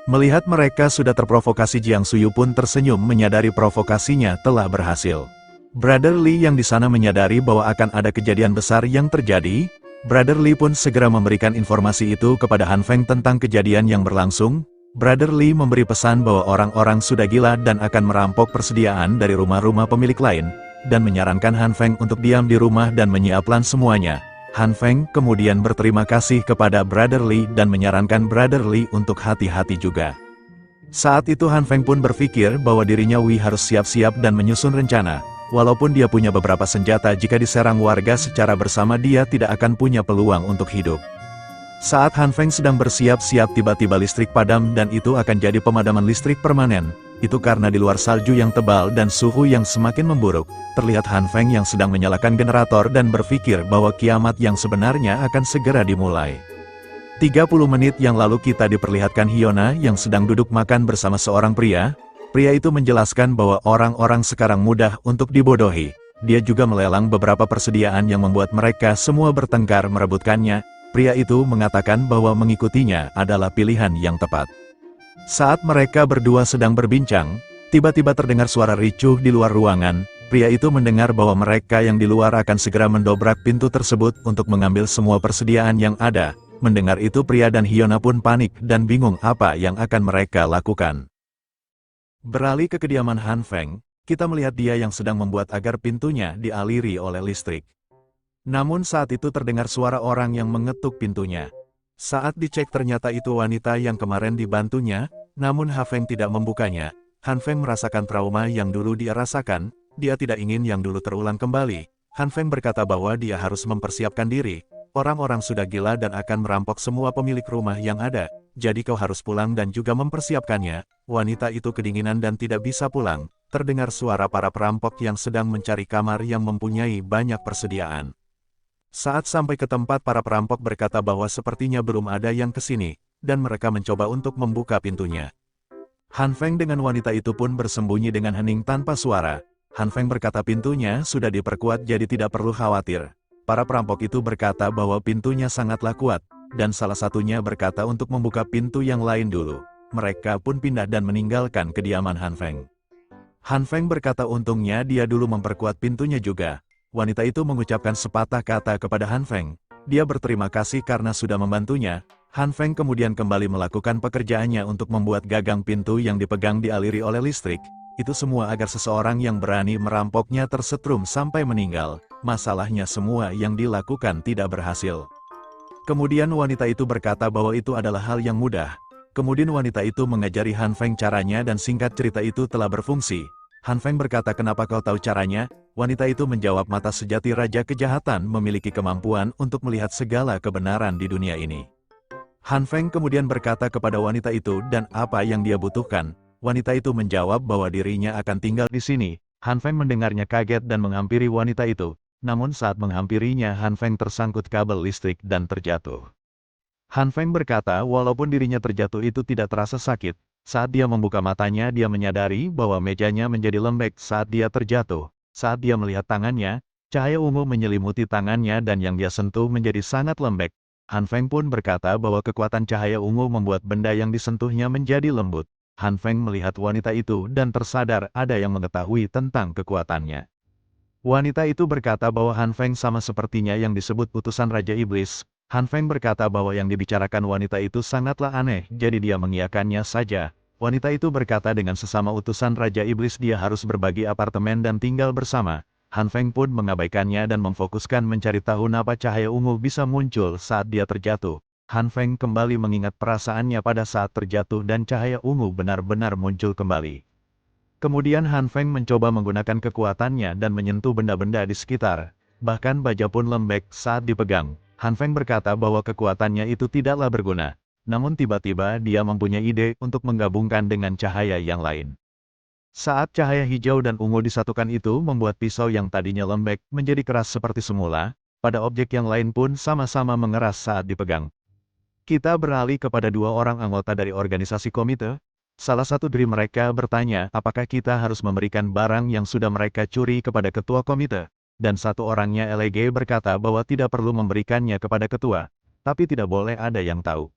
Melihat mereka sudah terprovokasi, Jiang Suyu pun tersenyum menyadari provokasinya telah berhasil. Brother Lee yang di sana menyadari bahwa akan ada kejadian besar yang terjadi. Brother Lee pun segera memberikan informasi itu kepada Han Feng tentang kejadian yang berlangsung. Brother Lee memberi pesan bahwa orang-orang sudah gila dan akan merampok persediaan dari rumah-rumah pemilik lain, dan menyarankan Han Feng untuk diam di rumah dan menyiapkan semuanya. Han Feng kemudian berterima kasih kepada Brother Lee dan menyarankan Brother Lee untuk hati-hati juga. Saat itu Han Feng pun berpikir bahwa dirinya harus siap-siap dan menyusun rencana. Walaupun dia punya beberapa senjata, jika diserang warga secara bersama dia tidak akan punya peluang untuk hidup. Saat Han Feng sedang bersiap-siap, tiba-tiba listrik padam dan itu akan jadi pemadaman listrik permanen. Itu karena di luar salju yang tebal dan suhu yang semakin memburuk. Terlihat Han Feng yang sedang menyalakan generator dan berpikir bahwa kiamat yang sebenarnya akan segera dimulai. 30 menit yang lalu kita diperlihatkan Hyuna yang sedang duduk makan bersama seorang pria. Pria itu menjelaskan bahwa orang-orang sekarang mudah untuk dibodohi. Dia juga melelang beberapa persediaan yang membuat mereka semua bertengkar merebutkannya. Pria itu mengatakan bahwa mengikutinya adalah pilihan yang tepat. Saat mereka berdua sedang berbincang, tiba-tiba terdengar suara ricuh di luar ruangan. Pria itu mendengar bahwa mereka yang di luar akan segera mendobrak pintu tersebut untuk mengambil semua persediaan yang ada. Mendengar itu pria dan Hyuna pun panik dan bingung apa yang akan mereka lakukan. Beralih ke kediaman Han Feng, kita melihat dia yang sedang membuat agar pintunya dialiri oleh listrik. Namun saat itu terdengar suara orang yang mengetuk pintunya. Saat dicek ternyata itu wanita yang kemarin dibantunya, namun Han Feng tidak membukanya. Han Feng merasakan trauma yang dulu dia rasakan, dia tidak ingin yang dulu terulang kembali. Han Feng berkata bahwa dia harus mempersiapkan diri. Orang-orang sudah gila dan akan merampok semua pemilik rumah yang ada, jadi kau harus pulang dan juga mempersiapkannya. Wanita itu kedinginan dan tidak bisa pulang. Terdengar suara para perampok yang sedang mencari kamar yang mempunyai banyak persediaan. Saat sampai ke tempat, para perampok berkata bahwa sepertinya belum ada yang kesini, dan mereka mencoba untuk membuka pintunya. Han Feng dengan wanita itu pun bersembunyi dengan hening tanpa suara. Han Feng berkata pintunya sudah diperkuat jadi tidak perlu khawatir. Para perampok itu berkata bahwa pintunya sangatlah kuat, dan salah satunya berkata untuk membuka pintu yang lain dulu. Mereka pun pindah dan meninggalkan kediaman Han Feng. Han Feng berkata untungnya dia dulu memperkuat pintunya juga. Wanita itu mengucapkan sepatah kata kepada Han Feng. Dia berterima kasih karena sudah membantunya. Han Feng kemudian kembali melakukan pekerjaannya untuk membuat gagang pintu yang dipegang dialiri oleh listrik. Itu semua agar seseorang yang berani merampoknya tersetrum sampai meninggal. Masalahnya semua yang dilakukan tidak berhasil. Kemudian wanita itu berkata bahwa itu adalah hal yang mudah. Kemudian wanita itu mengajari Han Feng caranya dan singkat cerita itu telah berfungsi. Han Feng berkata, "Kenapa kau tahu caranya?" Wanita itu menjawab, "Mata sejati Raja Kejahatan memiliki kemampuan untuk melihat segala kebenaran di dunia ini." Han Feng kemudian berkata kepada wanita itu dan apa yang dia butuhkan. Wanita itu menjawab bahwa dirinya akan tinggal di sini. Han Feng mendengarnya kaget dan menghampiri wanita itu. Namun saat menghampirinya, Han Feng tersangkut kabel listrik dan terjatuh. Han Feng berkata walaupun dirinya terjatuh itu tidak terasa sakit. Saat dia membuka matanya, dia menyadari bahwa mejanya menjadi lembek saat dia terjatuh. Saat dia melihat tangannya, cahaya ungu menyelimuti tangannya dan yang dia sentuh menjadi sangat lembek. Han Feng pun berkata bahwa kekuatan cahaya ungu membuat benda yang disentuhnya menjadi lembut. Han Feng melihat wanita itu dan tersadar ada yang mengetahui tentang kekuatannya. Wanita itu berkata bahwa Han Feng sama sepertinya yang disebut utusan Raja Iblis. Han Feng berkata bahwa yang dibicarakan wanita itu sangatlah aneh, jadi dia mengiyakannya saja. Wanita itu berkata dengan sesama utusan Raja Iblis dia harus berbagi apartemen dan tinggal bersama. Han Feng pun mengabaikannya dan memfokuskan mencari tahu kenapa cahaya ungu bisa muncul saat dia terjatuh. Han Feng kembali mengingat perasaannya pada saat terjatuh dan cahaya ungu benar-benar muncul kembali. Kemudian Han Feng mencoba menggunakan kekuatannya dan menyentuh benda-benda di sekitar. Bahkan baja pun lembek saat dipegang. Han Feng berkata bahwa kekuatannya itu tidaklah berguna. Namun tiba-tiba dia mempunyai ide untuk menggabungkan dengan cahaya yang lain. Saat cahaya hijau dan ungu disatukan itu membuat pisau yang tadinya lembek menjadi keras seperti semula, pada objek yang lain pun sama-sama mengeras saat dipegang. Kita beralih kepada dua orang anggota dari organisasi komite. Salah satu dari mereka bertanya apakah kita harus memberikan barang yang sudah mereka curi kepada ketua komite. Dan satu orangnya LG berkata bahwa tidak perlu memberikannya kepada ketua, tapi tidak boleh ada yang tahu.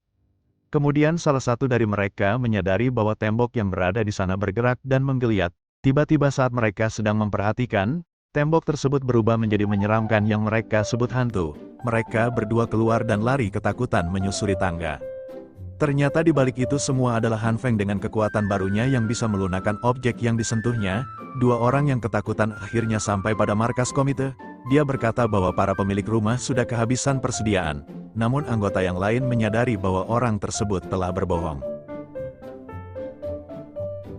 Kemudian salah satu dari mereka menyadari bahwa tembok yang berada di sana bergerak dan menggeliat. Tiba-tiba saat mereka sedang memperhatikan, tembok tersebut berubah menjadi menyeramkan yang mereka sebut hantu. Mereka berdua keluar dan lari ketakutan menyusuri tangga. Ternyata di balik itu semua adalah Han Feng dengan kekuatan barunya yang bisa melunakkan objek yang disentuhnya. Dua orang yang ketakutan akhirnya sampai pada markas komite. Dia berkata bahwa para pemilik rumah sudah kehabisan persediaan. Namun anggota yang lain menyadari bahwa orang tersebut telah berbohong.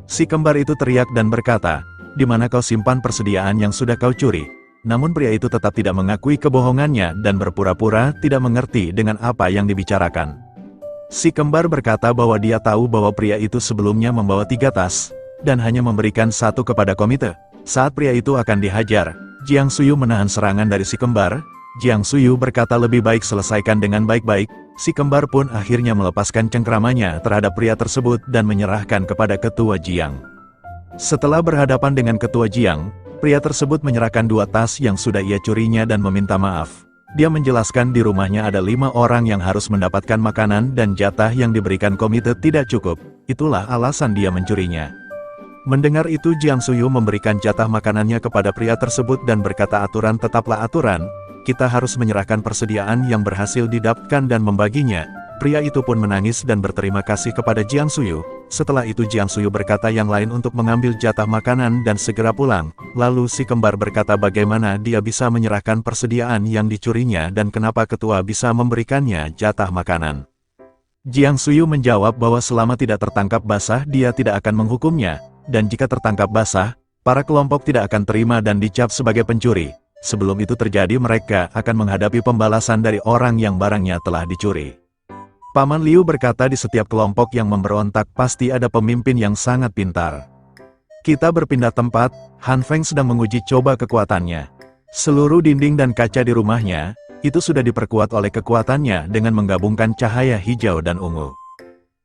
Si kembar itu teriak dan berkata, "Di mana kau simpan persediaan yang sudah kau curi?" Namun pria itu tetap tidak mengakui kebohongannya dan berpura-pura tidak mengerti dengan apa yang dibicarakan. Si kembar berkata bahwa dia tahu bahwa pria itu sebelumnya membawa 3 tas, dan hanya memberikan 1 kepada komite. Saat pria itu akan dihajar, Jiang Suyu menahan serangan dari si kembar. Jiang Suyu berkata lebih baik selesaikan dengan baik-baik. Si kembar pun akhirnya melepaskan cengkramannya terhadap pria tersebut dan menyerahkan kepada ketua Jiang. Setelah berhadapan dengan ketua Jiang, pria tersebut menyerahkan 2 tas yang sudah ia curinya dan meminta maaf. Dia menjelaskan di rumahnya ada 5 orang yang harus mendapatkan makanan dan jatah yang diberikan komite tidak cukup. Itulah alasan dia mencurinya. Mendengar itu Jiang Suyu memberikan jatah makanannya kepada pria tersebut dan berkata aturan tetaplah aturan, kita harus menyerahkan persediaan yang berhasil didapatkan dan membaginya. Pria itu pun menangis dan berterima kasih kepada Jiang Suyu. Setelah itu Jiang Suyu berkata yang lain untuk mengambil jatah makanan dan segera pulang. Lalu si kembar berkata bagaimana dia bisa menyerahkan persediaan yang dicurinya dan kenapa ketua bisa memberikannya jatah makanan. Jiang Suyu menjawab bahwa selama tidak tertangkap basah dia tidak akan menghukumnya, dan jika tertangkap basah, para kelompok tidak akan terima dan dicap sebagai pencuri. Sebelum itu terjadi mereka akan menghadapi pembalasan dari orang yang barangnya telah dicuri. Paman Liu berkata di setiap kelompok yang memberontak pasti ada pemimpin yang sangat pintar. Kita berpindah tempat, Han Feng sedang menguji coba kekuatannya. Seluruh dinding dan kaca di rumahnya, itu sudah diperkuat oleh kekuatannya dengan menggabungkan cahaya hijau dan ungu.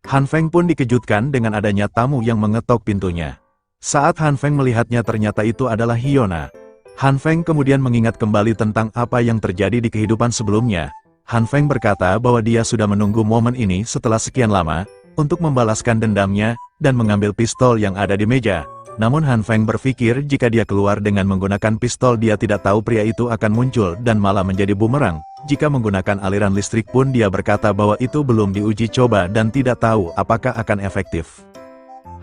Han Feng pun dikejutkan dengan adanya tamu yang mengetok pintunya. Saat Han Feng melihatnya ternyata itu adalah Hyona. Han Feng kemudian mengingat kembali tentang apa yang terjadi di kehidupan sebelumnya. Han Feng berkata bahwa dia sudah menunggu momen ini setelah sekian lama, untuk membalaskan dendamnya, dan mengambil pistol yang ada di meja. Namun Han Feng berpikir jika dia keluar dengan menggunakan pistol dia tidak tahu pria itu akan muncul dan malah menjadi bumerang. Jika menggunakan aliran listrik pun dia berkata bahwa itu belum diuji coba dan tidak tahu apakah akan efektif.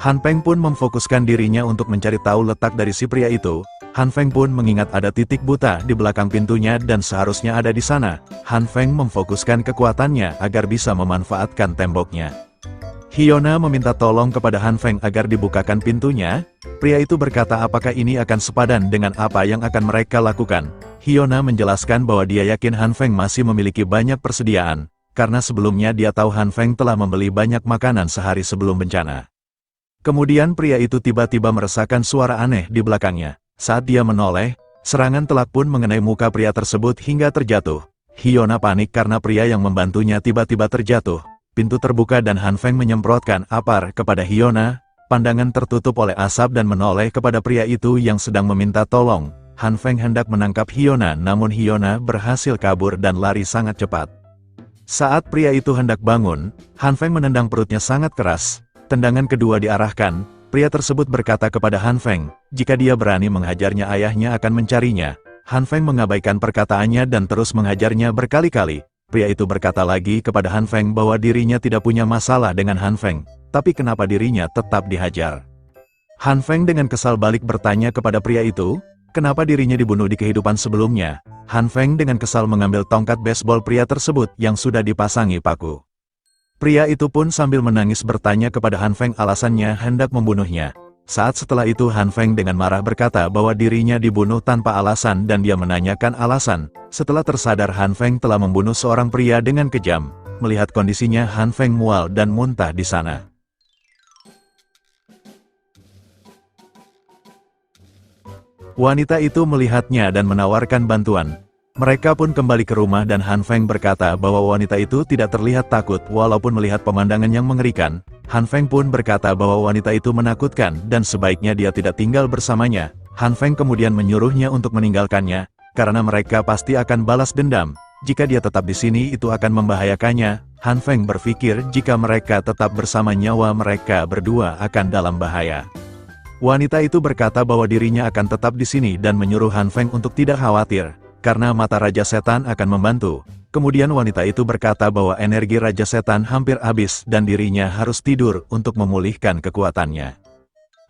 Han Feng pun memfokuskan dirinya untuk mencari tahu letak dari si pria itu. Han Feng pun mengingat ada titik buta di belakang pintunya dan seharusnya ada di sana. Han Feng memfokuskan kekuatannya agar bisa memanfaatkan temboknya. Hyona meminta tolong kepada Han Feng agar dibukakan pintunya. Pria itu berkata apakah ini akan sepadan dengan apa yang akan mereka lakukan. Hyona menjelaskan bahwa dia yakin Han Feng masih memiliki banyak persediaan, karena sebelumnya dia tahu Han Feng telah membeli banyak makanan sehari sebelum bencana. Kemudian pria itu tiba-tiba merasakan suara aneh di belakangnya. Saat dia menoleh, serangan telak pun mengenai muka pria tersebut hingga terjatuh. Hyona panik karena pria yang membantunya tiba-tiba terjatuh. Pintu terbuka dan Han Feng menyemprotkan apar kepada Hyona. Pandangan tertutup oleh asap dan menoleh kepada pria itu yang sedang meminta tolong. Han Feng hendak menangkap Hyona namun Hyona berhasil kabur dan lari sangat cepat. Saat pria itu hendak bangun, Han Feng menendang perutnya sangat keras. Tendangan kedua diarahkan. Pria tersebut berkata kepada Han Feng, jika dia berani menghajarnya ayahnya akan mencarinya. Han Feng mengabaikan perkataannya dan terus menghajarnya berkali-kali. Pria itu berkata lagi kepada Han Feng bahwa dirinya tidak punya masalah dengan Han Feng, tapi kenapa dirinya tetap dihajar. Han Feng dengan kesal balik bertanya kepada pria itu, kenapa dirinya dibunuh di kehidupan sebelumnya. Han Feng dengan kesal mengambil tongkat baseball pria tersebut yang sudah dipasangi paku. Pria itu pun sambil menangis bertanya kepada Han Feng alasannya hendak membunuhnya. Saat setelah itu Han Feng dengan marah berkata bahwa dirinya dibunuh tanpa alasan dan dia menanyakan alasan. Setelah tersadar Han Feng telah membunuh seorang pria dengan kejam. Melihat kondisinya Han Feng mual dan muntah di sana. Wanita itu melihatnya dan menawarkan bantuan. Mereka pun kembali ke rumah dan Han Feng berkata bahwa wanita itu tidak terlihat takut walaupun melihat pemandangan yang mengerikan. Han Feng pun berkata bahwa wanita itu menakutkan dan sebaiknya dia tidak tinggal bersamanya. Han Feng kemudian menyuruhnya untuk meninggalkannya, karena mereka pasti akan balas dendam. Jika dia tetap di sini itu akan membahayakannya. Han Feng berpikir jika mereka tetap bersama nyawa mereka berdua akan dalam bahaya. Wanita itu berkata bahwa dirinya akan tetap di sini dan menyuruh Han Feng untuk tidak khawatir, karena mata Raja Setan akan membantu. Kemudian wanita itu berkata bahwa energi Raja Setan hampir habis dan dirinya harus tidur untuk memulihkan kekuatannya.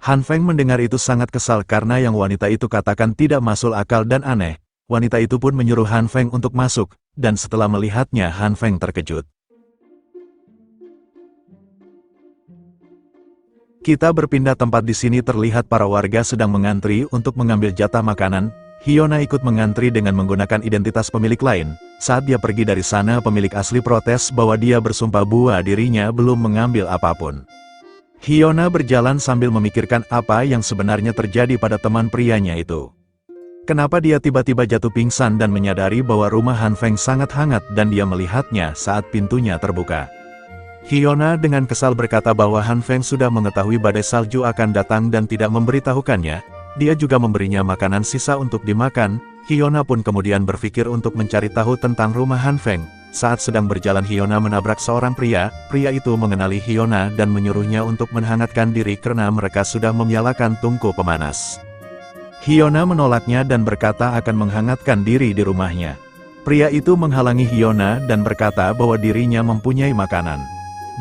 Han Feng mendengar itu sangat kesal karena yang wanita itu katakan tidak masuk akal dan aneh. Wanita itu pun menyuruh Han Feng untuk masuk, dan setelah melihatnya Han Feng terkejut. Kita berpindah tempat di sini terlihat para warga sedang mengantri untuk mengambil jatah makanan. Hyona ikut mengantri dengan menggunakan identitas pemilik lain. Saat dia pergi dari sana pemilik asli protes bahwa dia bersumpah bahwa dirinya belum mengambil apapun. Hyona berjalan sambil memikirkan apa yang sebenarnya terjadi pada teman prianya itu. Kenapa dia tiba-tiba jatuh pingsan dan menyadari bahwa rumah Han Feng sangat hangat dan dia melihatnya saat pintunya terbuka. Hyona dengan kesal berkata bahwa Han Feng sudah mengetahui badai salju akan datang dan tidak memberitahukannya. Dia juga memberinya makanan sisa untuk dimakan. Hyona pun kemudian berpikir untuk mencari tahu tentang rumah Han Feng. Saat sedang berjalan Hyona menabrak seorang pria. Pria itu mengenali Hyona dan menyuruhnya untuk menghangatkan diri karena mereka sudah menyalakan tungku pemanas. Hyona menolaknya dan berkata akan menghangatkan diri di rumahnya. Pria itu menghalangi Hyona dan berkata bahwa dirinya mempunyai makanan,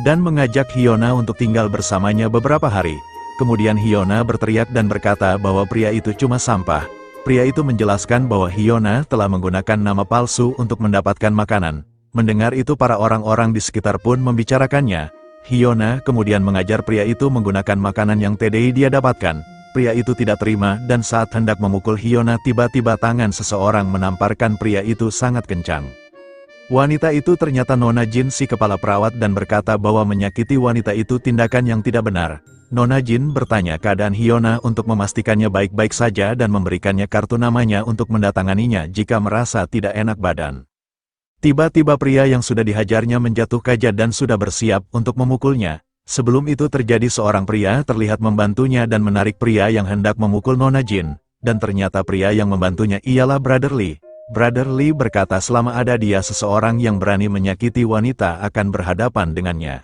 dan mengajak Hyona untuk tinggal bersamanya beberapa hari. Kemudian Hyona berteriak dan berkata bahwa pria itu cuma sampah. Pria itu menjelaskan bahwa Hyona telah menggunakan nama palsu untuk mendapatkan makanan. Mendengar itu para orang-orang di sekitar pun membicarakannya. Hyona kemudian mengajar pria itu menggunakan makanan yang TDI dia dapatkan. Pria itu tidak terima dan saat hendak memukul Hyona tiba-tiba tangan seseorang menamparkan pria itu sangat kencang. Wanita itu ternyata Nona Jin si kepala perawat dan berkata bahwa menyakiti wanita itu tindakan yang tidak benar. Nona Jin bertanya keadaan Hyona untuk memastikannya baik-baik saja dan memberikannya kartu namanya untuk mendatanganinya jika merasa tidak enak badan. Tiba-tiba pria yang sudah dihajarnya menjatuh kaca dan sudah bersiap untuk memukulnya. Sebelum itu terjadi seorang pria terlihat membantunya dan menarik pria yang hendak memukul Nona Jin. Dan ternyata pria yang membantunya ialah Brother Lee. Brother Lee berkata selama ada dia seseorang yang berani menyakiti wanita akan berhadapan dengannya.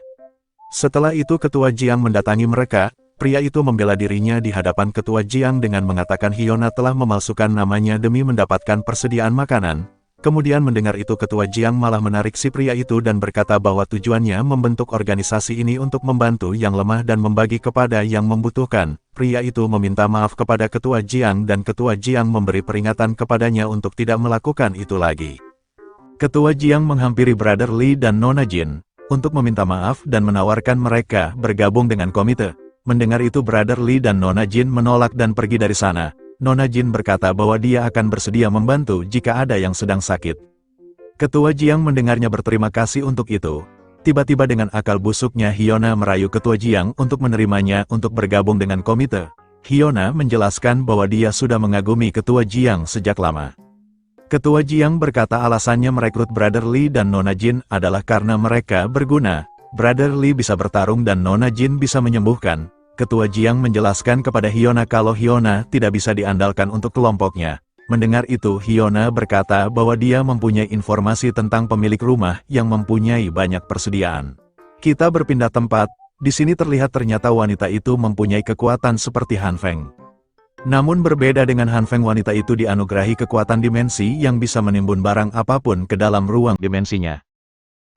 Setelah itu Ketua Jiang mendatangi mereka. Pria itu membela dirinya di hadapan Ketua Jiang dengan mengatakan Hyona telah memalsukan namanya demi mendapatkan persediaan makanan. Kemudian mendengar itu Ketua Jiang malah menarik si pria itu dan berkata bahwa tujuannya membentuk organisasi ini untuk membantu yang lemah dan membagi kepada yang membutuhkan. Pria itu meminta maaf kepada Ketua Jiang dan Ketua Jiang memberi peringatan kepadanya untuk tidak melakukan itu lagi. Ketua Jiang menghampiri Brother Lee dan Nona Jin untuk meminta maaf dan menawarkan mereka bergabung dengan komite. Mendengar itu Brother Lee dan Nona Jin menolak dan pergi dari sana. Nona Jin berkata bahwa dia akan bersedia membantu jika ada yang sedang sakit. Ketua Jiang mendengarnya berterima kasih untuk itu. Tiba-tiba dengan akal busuknya Hyona merayu Ketua Jiang untuk menerimanya untuk bergabung dengan komite. Hyona menjelaskan bahwa dia sudah mengagumi Ketua Jiang sejak lama. Ketua Jiang berkata alasannya merekrut Brother Lee dan Nona Jin adalah karena mereka berguna. Brother Lee bisa bertarung dan Nona Jin bisa menyembuhkan. Ketua Jiang menjelaskan kepada Hyona kalau Hyona tidak bisa diandalkan untuk kelompoknya. Mendengar itu Hyona berkata bahwa dia mempunyai informasi tentang pemilik rumah yang mempunyai banyak persediaan. Kita berpindah tempat, di sini terlihat ternyata wanita itu mempunyai kekuatan seperti Han Feng. Namun berbeda dengan Han Feng, wanita itu dianugerahi kekuatan dimensi yang bisa menimbun barang apapun ke dalam ruang dimensinya.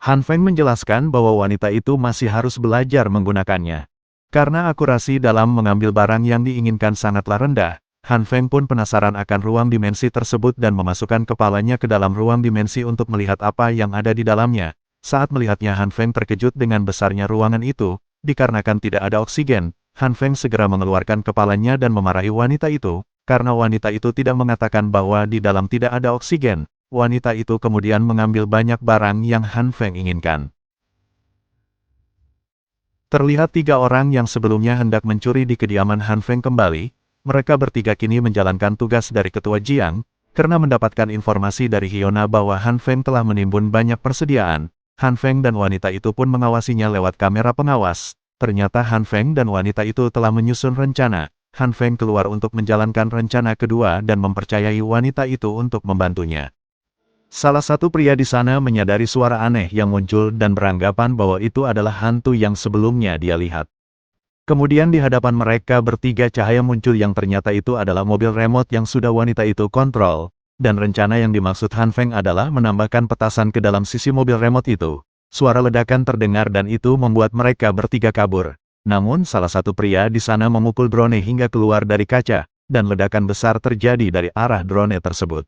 Han Feng menjelaskan bahwa wanita itu masih harus belajar menggunakannya. Karena akurasi dalam mengambil barang yang diinginkan sangatlah rendah, Han Feng pun penasaran akan ruang dimensi tersebut dan memasukkan kepalanya ke dalam ruang dimensi untuk melihat apa yang ada di dalamnya. Saat melihatnya Han Feng terkejut dengan besarnya ruangan itu, dikarenakan tidak ada oksigen. Han Feng segera mengeluarkan kepalanya dan memarahi wanita itu, karena wanita itu tidak mengatakan bahwa di dalam tidak ada oksigen. Wanita itu kemudian mengambil banyak barang yang Han Feng inginkan. Terlihat 3 orang yang sebelumnya hendak mencuri di kediaman Han Feng kembali. Mereka bertiga kini menjalankan tugas dari Ketua Jiang, karena mendapatkan informasi dari Hyona bahwa Han Feng telah menimbun banyak persediaan. Han Feng dan wanita itu pun mengawasinya lewat kamera pengawas. Ternyata Han Feng dan wanita itu telah menyusun rencana. Han Feng keluar untuk menjalankan rencana kedua dan mempercayai wanita itu untuk membantunya. Salah satu pria di sana menyadari suara aneh yang muncul dan beranggapan bahwa itu adalah hantu yang sebelumnya dia lihat. Kemudian di hadapan mereka bertiga cahaya muncul yang ternyata itu adalah mobil remote yang sudah wanita itu kontrol. Dan rencana yang dimaksud Han Feng adalah menambahkan petasan ke dalam sisi mobil remote itu. Suara ledakan terdengar dan itu membuat mereka bertiga kabur. Namun salah satu pria di sana memukul drone hingga keluar dari kaca, dan ledakan besar terjadi dari arah drone tersebut.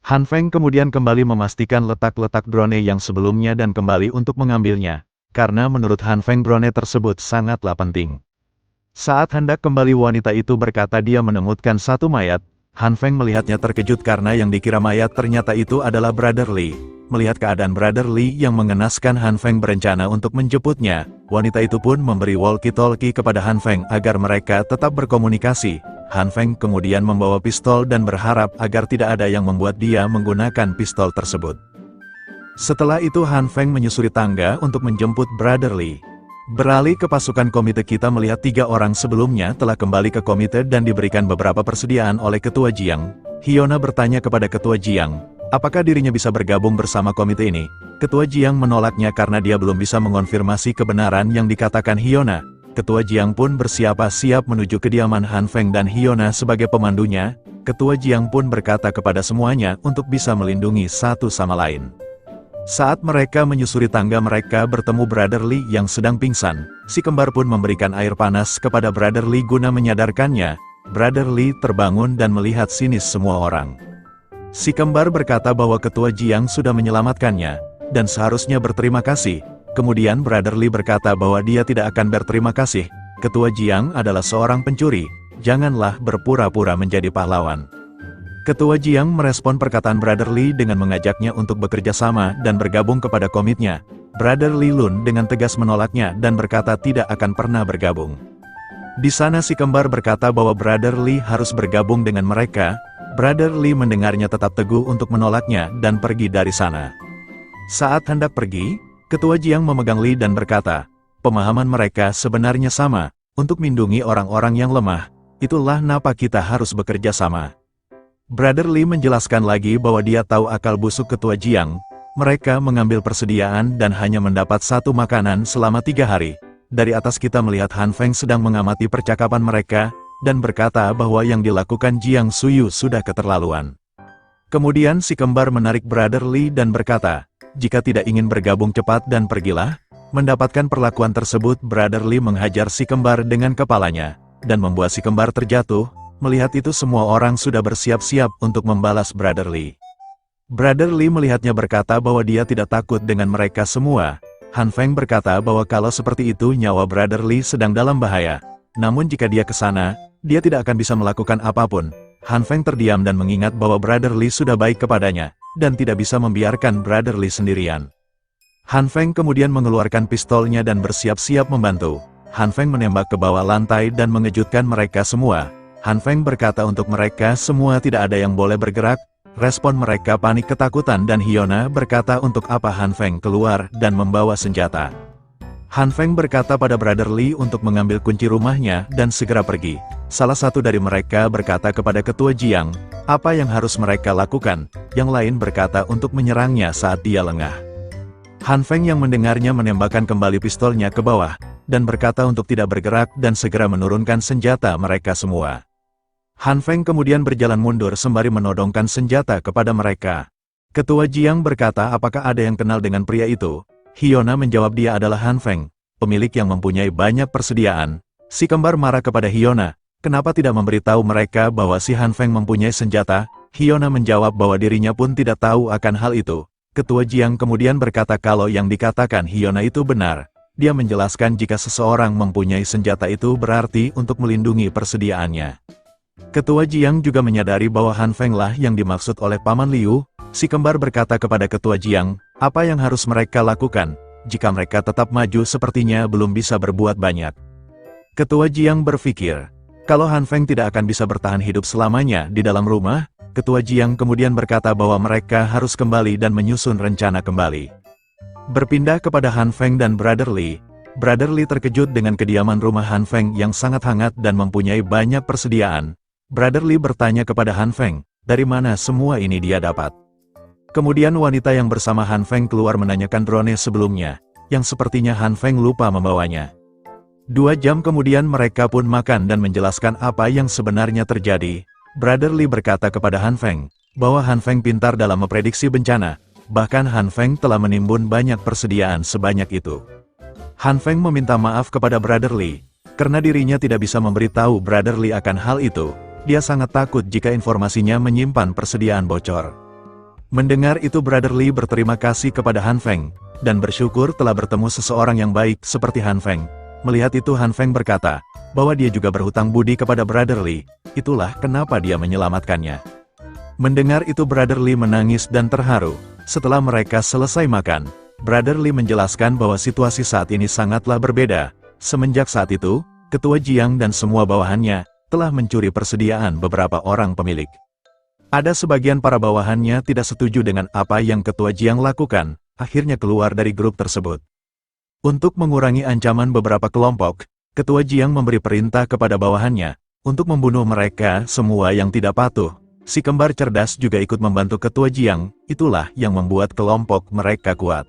Han Feng kemudian kembali memastikan letak-letak drone yang sebelumnya dan kembali untuk mengambilnya, karena menurut Han Feng drone tersebut sangatlah penting. Saat hendak kembali wanita itu berkata dia menemukan satu mayat. Han Feng melihatnya terkejut karena yang dikira mayat ternyata itu adalah Brother Lee. Melihat keadaan Brother Lee yang mengenaskan, Han Feng berencana untuk menjemputnya. Wanita itu pun memberi walkie-talkie kepada Han Feng agar mereka tetap berkomunikasi. Han Feng kemudian membawa pistol dan berharap agar tidak ada yang membuat dia menggunakan pistol tersebut. Setelah itu Han Feng menyusuri tangga untuk menjemput Brother Lee. Beralih ke pasukan komite, kita melihat 3 orang sebelumnya telah kembali ke komite dan diberikan beberapa persediaan oleh Ketua Jiang. Hyona bertanya kepada Ketua Jiang, apakah dirinya bisa bergabung bersama komite ini? Ketua Jiang menolaknya karena dia belum bisa mengonfirmasi kebenaran yang dikatakan Hyona. Ketua Jiang pun bersiap-siap menuju kediaman Han Feng dan Hyona sebagai pemandunya. Ketua Jiang pun berkata kepada semuanya untuk bisa melindungi satu sama lain. Saat mereka menyusuri tangga, mereka bertemu Brother Lee yang sedang pingsan. Si kembar pun memberikan air panas kepada Brother Lee guna menyadarkannya. Brother Lee terbangun dan melihat sinis semua orang. Si kembar berkata bahwa Ketua Jiang sudah menyelamatkannya, dan seharusnya berterima kasih. Kemudian Brother Lee berkata bahwa dia tidak akan berterima kasih. Ketua Jiang adalah seorang pencuri, janganlah berpura-pura menjadi pahlawan. Ketua Jiang merespon perkataan Brother Lee dengan mengajaknya untuk bekerja sama dan bergabung kepada komitnya. Brother Lee Lun dengan tegas menolaknya dan berkata tidak akan pernah bergabung. Di sana si kembar berkata bahwa Brother Lee harus bergabung dengan mereka. Brother Lee mendengarnya tetap teguh untuk menolaknya dan pergi dari sana. Saat hendak pergi, Ketua Jiang memegang Li dan berkata, pemahaman mereka sebenarnya sama, untuk melindungi orang-orang yang lemah, itulah kenapa kita harus bekerja sama. Brother Li menjelaskan lagi bahwa dia tahu akal busuk Ketua Jiang. Mereka mengambil persediaan dan hanya mendapat satu makanan selama 3 hari. Dari atas kita melihat Han Feng sedang mengamati percakapan mereka, dan berkata bahwa yang dilakukan Jiang Suyu sudah keterlaluan. Kemudian si kembar menarik Brother Li dan berkata, jika tidak ingin bergabung cepat dan pergilah. Mendapatkan perlakuan tersebut, Brother Li menghajar si kembar dengan kepalanya, dan membuat si kembar terjatuh. Melihat itu semua orang sudah bersiap-siap untuk membalas Brother Li. Brother Li melihatnya berkata bahwa dia tidak takut dengan mereka semua. Han Feng berkata bahwa kalau seperti itu nyawa Brother Li sedang dalam bahaya. Namun jika dia ke sana, dia tidak akan bisa melakukan apapun. Han Feng terdiam dan mengingat bahwa Brother Li sudah baik kepadanya, dan tidak bisa membiarkan Brother Li sendirian. Han Feng kemudian mengeluarkan pistolnya dan bersiap-siap membantu. Han Feng menembak ke bawah lantai dan mengejutkan mereka semua. Han Feng berkata untuk mereka semua tidak ada yang boleh bergerak. Respon mereka panik ketakutan dan Hyona berkata untuk apa Han Feng keluar dan membawa senjata. Han Feng berkata pada Brother Li untuk mengambil kunci rumahnya dan segera pergi. Salah satu dari mereka berkata kepada Ketua Jiang, apa yang harus mereka lakukan. Yang lain berkata untuk menyerangnya saat dia lengah. Han Feng yang mendengarnya menembakkan kembali pistolnya ke bawah, dan berkata untuk tidak bergerak dan segera menurunkan senjata mereka semua. Han Feng kemudian berjalan mundur sembari menodongkan senjata kepada mereka. Ketua Jiang berkata apakah ada yang kenal dengan pria itu? Hyona menjawab dia adalah Han Feng, pemilik yang mempunyai banyak persediaan. Si kembar marah kepada Hyona, kenapa tidak memberitahu mereka bahwa si Han Feng mempunyai senjata? Hyona menjawab bahwa dirinya pun tidak tahu akan hal itu. Ketua Jiang kemudian berkata kalau yang dikatakan Hyona itu benar. Dia menjelaskan jika seseorang mempunyai senjata itu berarti untuk melindungi persediaannya. Ketua Jiang juga menyadari bahwa Han Feng lah yang dimaksud oleh Paman Liu. Si kembar berkata kepada Ketua Jiang, apa yang harus mereka lakukan? Jika mereka tetap maju sepertinya belum bisa berbuat banyak. Ketua Jiang berpikir, kalau Han Feng tidak akan bisa bertahan hidup selamanya di dalam rumah. Ketua Jiang kemudian berkata bahwa mereka harus kembali dan menyusun rencana kembali. Berpindah kepada Han Feng dan Brother Li. Brother Li terkejut dengan kediaman rumah Han Feng yang sangat hangat dan mempunyai banyak persediaan. Brother Li bertanya kepada Han Feng, dari mana semua ini dia dapat? Kemudian wanita yang bersama Han Feng keluar menanyakan drone sebelumnya, yang sepertinya Han Feng lupa membawanya. 2 jam kemudian mereka pun makan dan menjelaskan apa yang sebenarnya terjadi. Brother Li berkata kepada Han Feng, bahwa Han Feng pintar dalam memprediksi bencana, bahkan Han Feng telah menimbun banyak persediaan sebanyak itu. Han Feng meminta maaf kepada Brother Li, karena dirinya tidak bisa memberitahu Brother Li akan hal itu. Dia sangat takut jika informasinya menyimpan persediaan bocor. Mendengar itu Brother Li berterima kasih kepada Han Feng, dan bersyukur telah bertemu seseorang yang baik seperti Han Feng. Melihat itu Han Feng berkata, bahwa dia juga berhutang budi kepada Brother Li, itulah kenapa dia menyelamatkannya. Mendengar itu Brother Li menangis dan terharu. Setelah mereka selesai makan, Brother Li menjelaskan bahwa situasi saat ini sangatlah berbeda. Semenjak saat itu, Ketua Jiang dan semua bawahannya telah mencuri persediaan beberapa orang pemilik. Ada sebagian para bawahannya tidak setuju dengan apa yang Ketua Jiang lakukan, akhirnya keluar dari grup tersebut. Untuk mengurangi ancaman beberapa kelompok, Ketua Jiang memberi perintah kepada bawahannya untuk membunuh mereka semua yang tidak patuh. Si kembar cerdas juga ikut membantu Ketua Jiang, itulah yang membuat kelompok mereka kuat.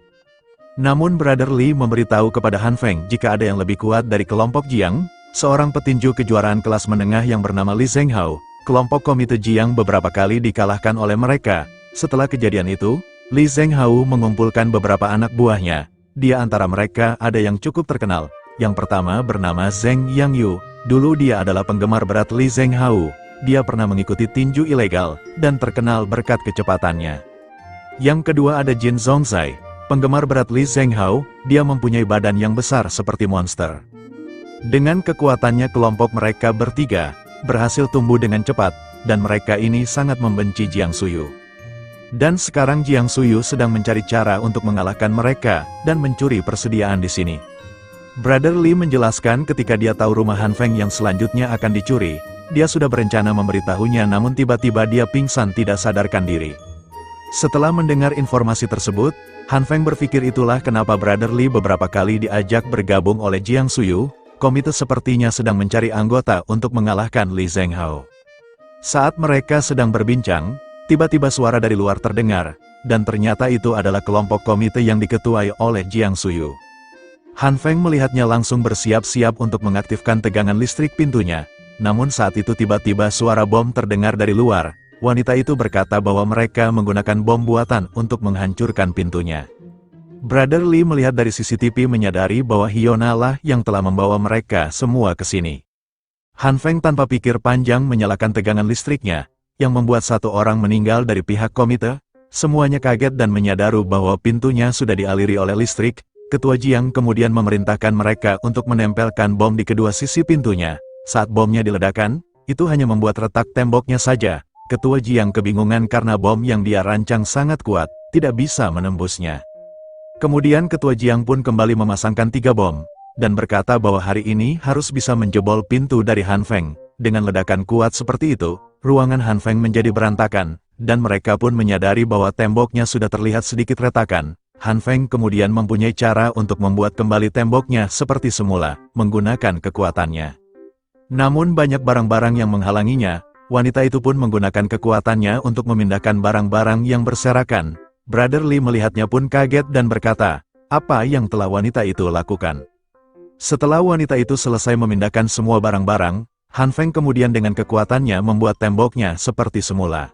Namun Brother Li memberitahu kepada Han Feng jika ada yang lebih kuat dari kelompok Jiang, seorang petinju kejuaraan kelas menengah yang bernama Li Zhenghao. Kelompok komite Jiang beberapa kali dikalahkan oleh mereka. Setelah kejadian itu, Li Zhenghao mengumpulkan beberapa anak buahnya. Di antara mereka ada yang cukup terkenal. Yang pertama bernama Zheng Yangyu. Dulu dia adalah penggemar berat Li Zhenghao. Dia pernah mengikuti tinju ilegal dan terkenal berkat kecepatannya. Yang kedua ada Jin Zhongzai. Penggemar berat Li Zhenghao, dia mempunyai badan yang besar seperti monster. Dengan kekuatannya kelompok mereka bertiga berhasil tumbuh dengan cepat, dan mereka ini sangat membenci Jiang Suyu. Dan sekarang Jiang Suyu sedang mencari cara untuk mengalahkan mereka, dan mencuri persediaan di sini. Brother Li menjelaskan ketika dia tahu rumah Han Feng yang selanjutnya akan dicuri, dia sudah berencana memberitahunya namun tiba-tiba dia pingsan tidak sadarkan diri. Setelah mendengar informasi tersebut, Han Feng berpikir itulah kenapa Brother Lee beberapa kali diajak bergabung oleh Jiang Suyu. Komite sepertinya sedang mencari anggota untuk mengalahkan Li Zhenghao. Saat mereka sedang berbincang, tiba-tiba suara dari luar terdengar, dan ternyata itu adalah kelompok komite yang diketuai oleh Jiang Suyu. Han Feng melihatnya langsung bersiap-siap untuk mengaktifkan tegangan listrik pintunya. Namun saat itu tiba-tiba suara bom terdengar dari luar. Wanita itu berkata bahwa mereka menggunakan bom buatan untuk menghancurkan pintunya. Brother Lee melihat dari CCTV menyadari bahwa Hyuna lah yang telah membawa mereka semua ke sini. Han Feng tanpa pikir panjang menyalakan tegangan listriknya, yang membuat satu orang meninggal dari pihak komite. Semuanya kaget dan menyadari bahwa pintunya sudah dialiri oleh listrik. Ketua Jiang kemudian memerintahkan mereka untuk menempelkan bom di kedua sisi pintunya. Saat bomnya diledakkan, itu hanya membuat retak temboknya saja. Ketua Jiang kebingungan karena bom yang dia rancang sangat kuat, tidak bisa menembusnya. Kemudian Ketua Jiang pun kembali memasangkan 3 bom, dan berkata bahwa hari ini harus bisa menjebol pintu dari Han Feng. Dengan ledakan kuat seperti itu, ruangan Han Feng menjadi berantakan, dan mereka pun menyadari bahwa temboknya sudah terlihat sedikit retakan. Han Feng kemudian mempunyai cara untuk membuat kembali temboknya seperti semula, menggunakan kekuatannya. Namun banyak barang-barang yang menghalanginya, wanita itu pun menggunakan kekuatannya untuk memindahkan barang-barang yang berserakan. Brother Lee melihatnya pun kaget dan berkata, apa yang telah wanita itu lakukan? Setelah wanita itu selesai memindahkan semua barang-barang, Han Feng kemudian dengan kekuatannya membuat temboknya seperti semula.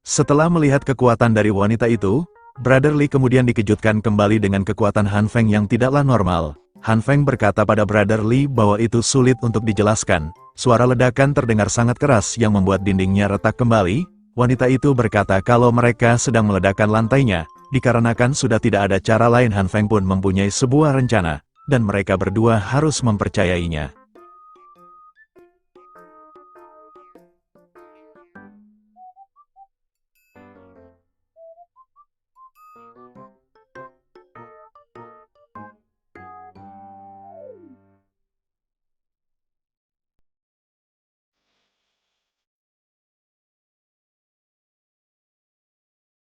Setelah melihat kekuatan dari wanita itu, Brother Lee kemudian dikejutkan kembali dengan kekuatan Han Feng yang tidaklah normal. Han Feng berkata pada Brother Lee bahwa itu sulit untuk dijelaskan. Suara ledakan terdengar sangat keras yang membuat dindingnya retak kembali. Wanita itu berkata kalau mereka sedang meledakkan lantainya, dikarenakan sudah tidak ada cara lain. Han Feng pun mempunyai sebuah rencana, dan mereka berdua harus mempercayainya.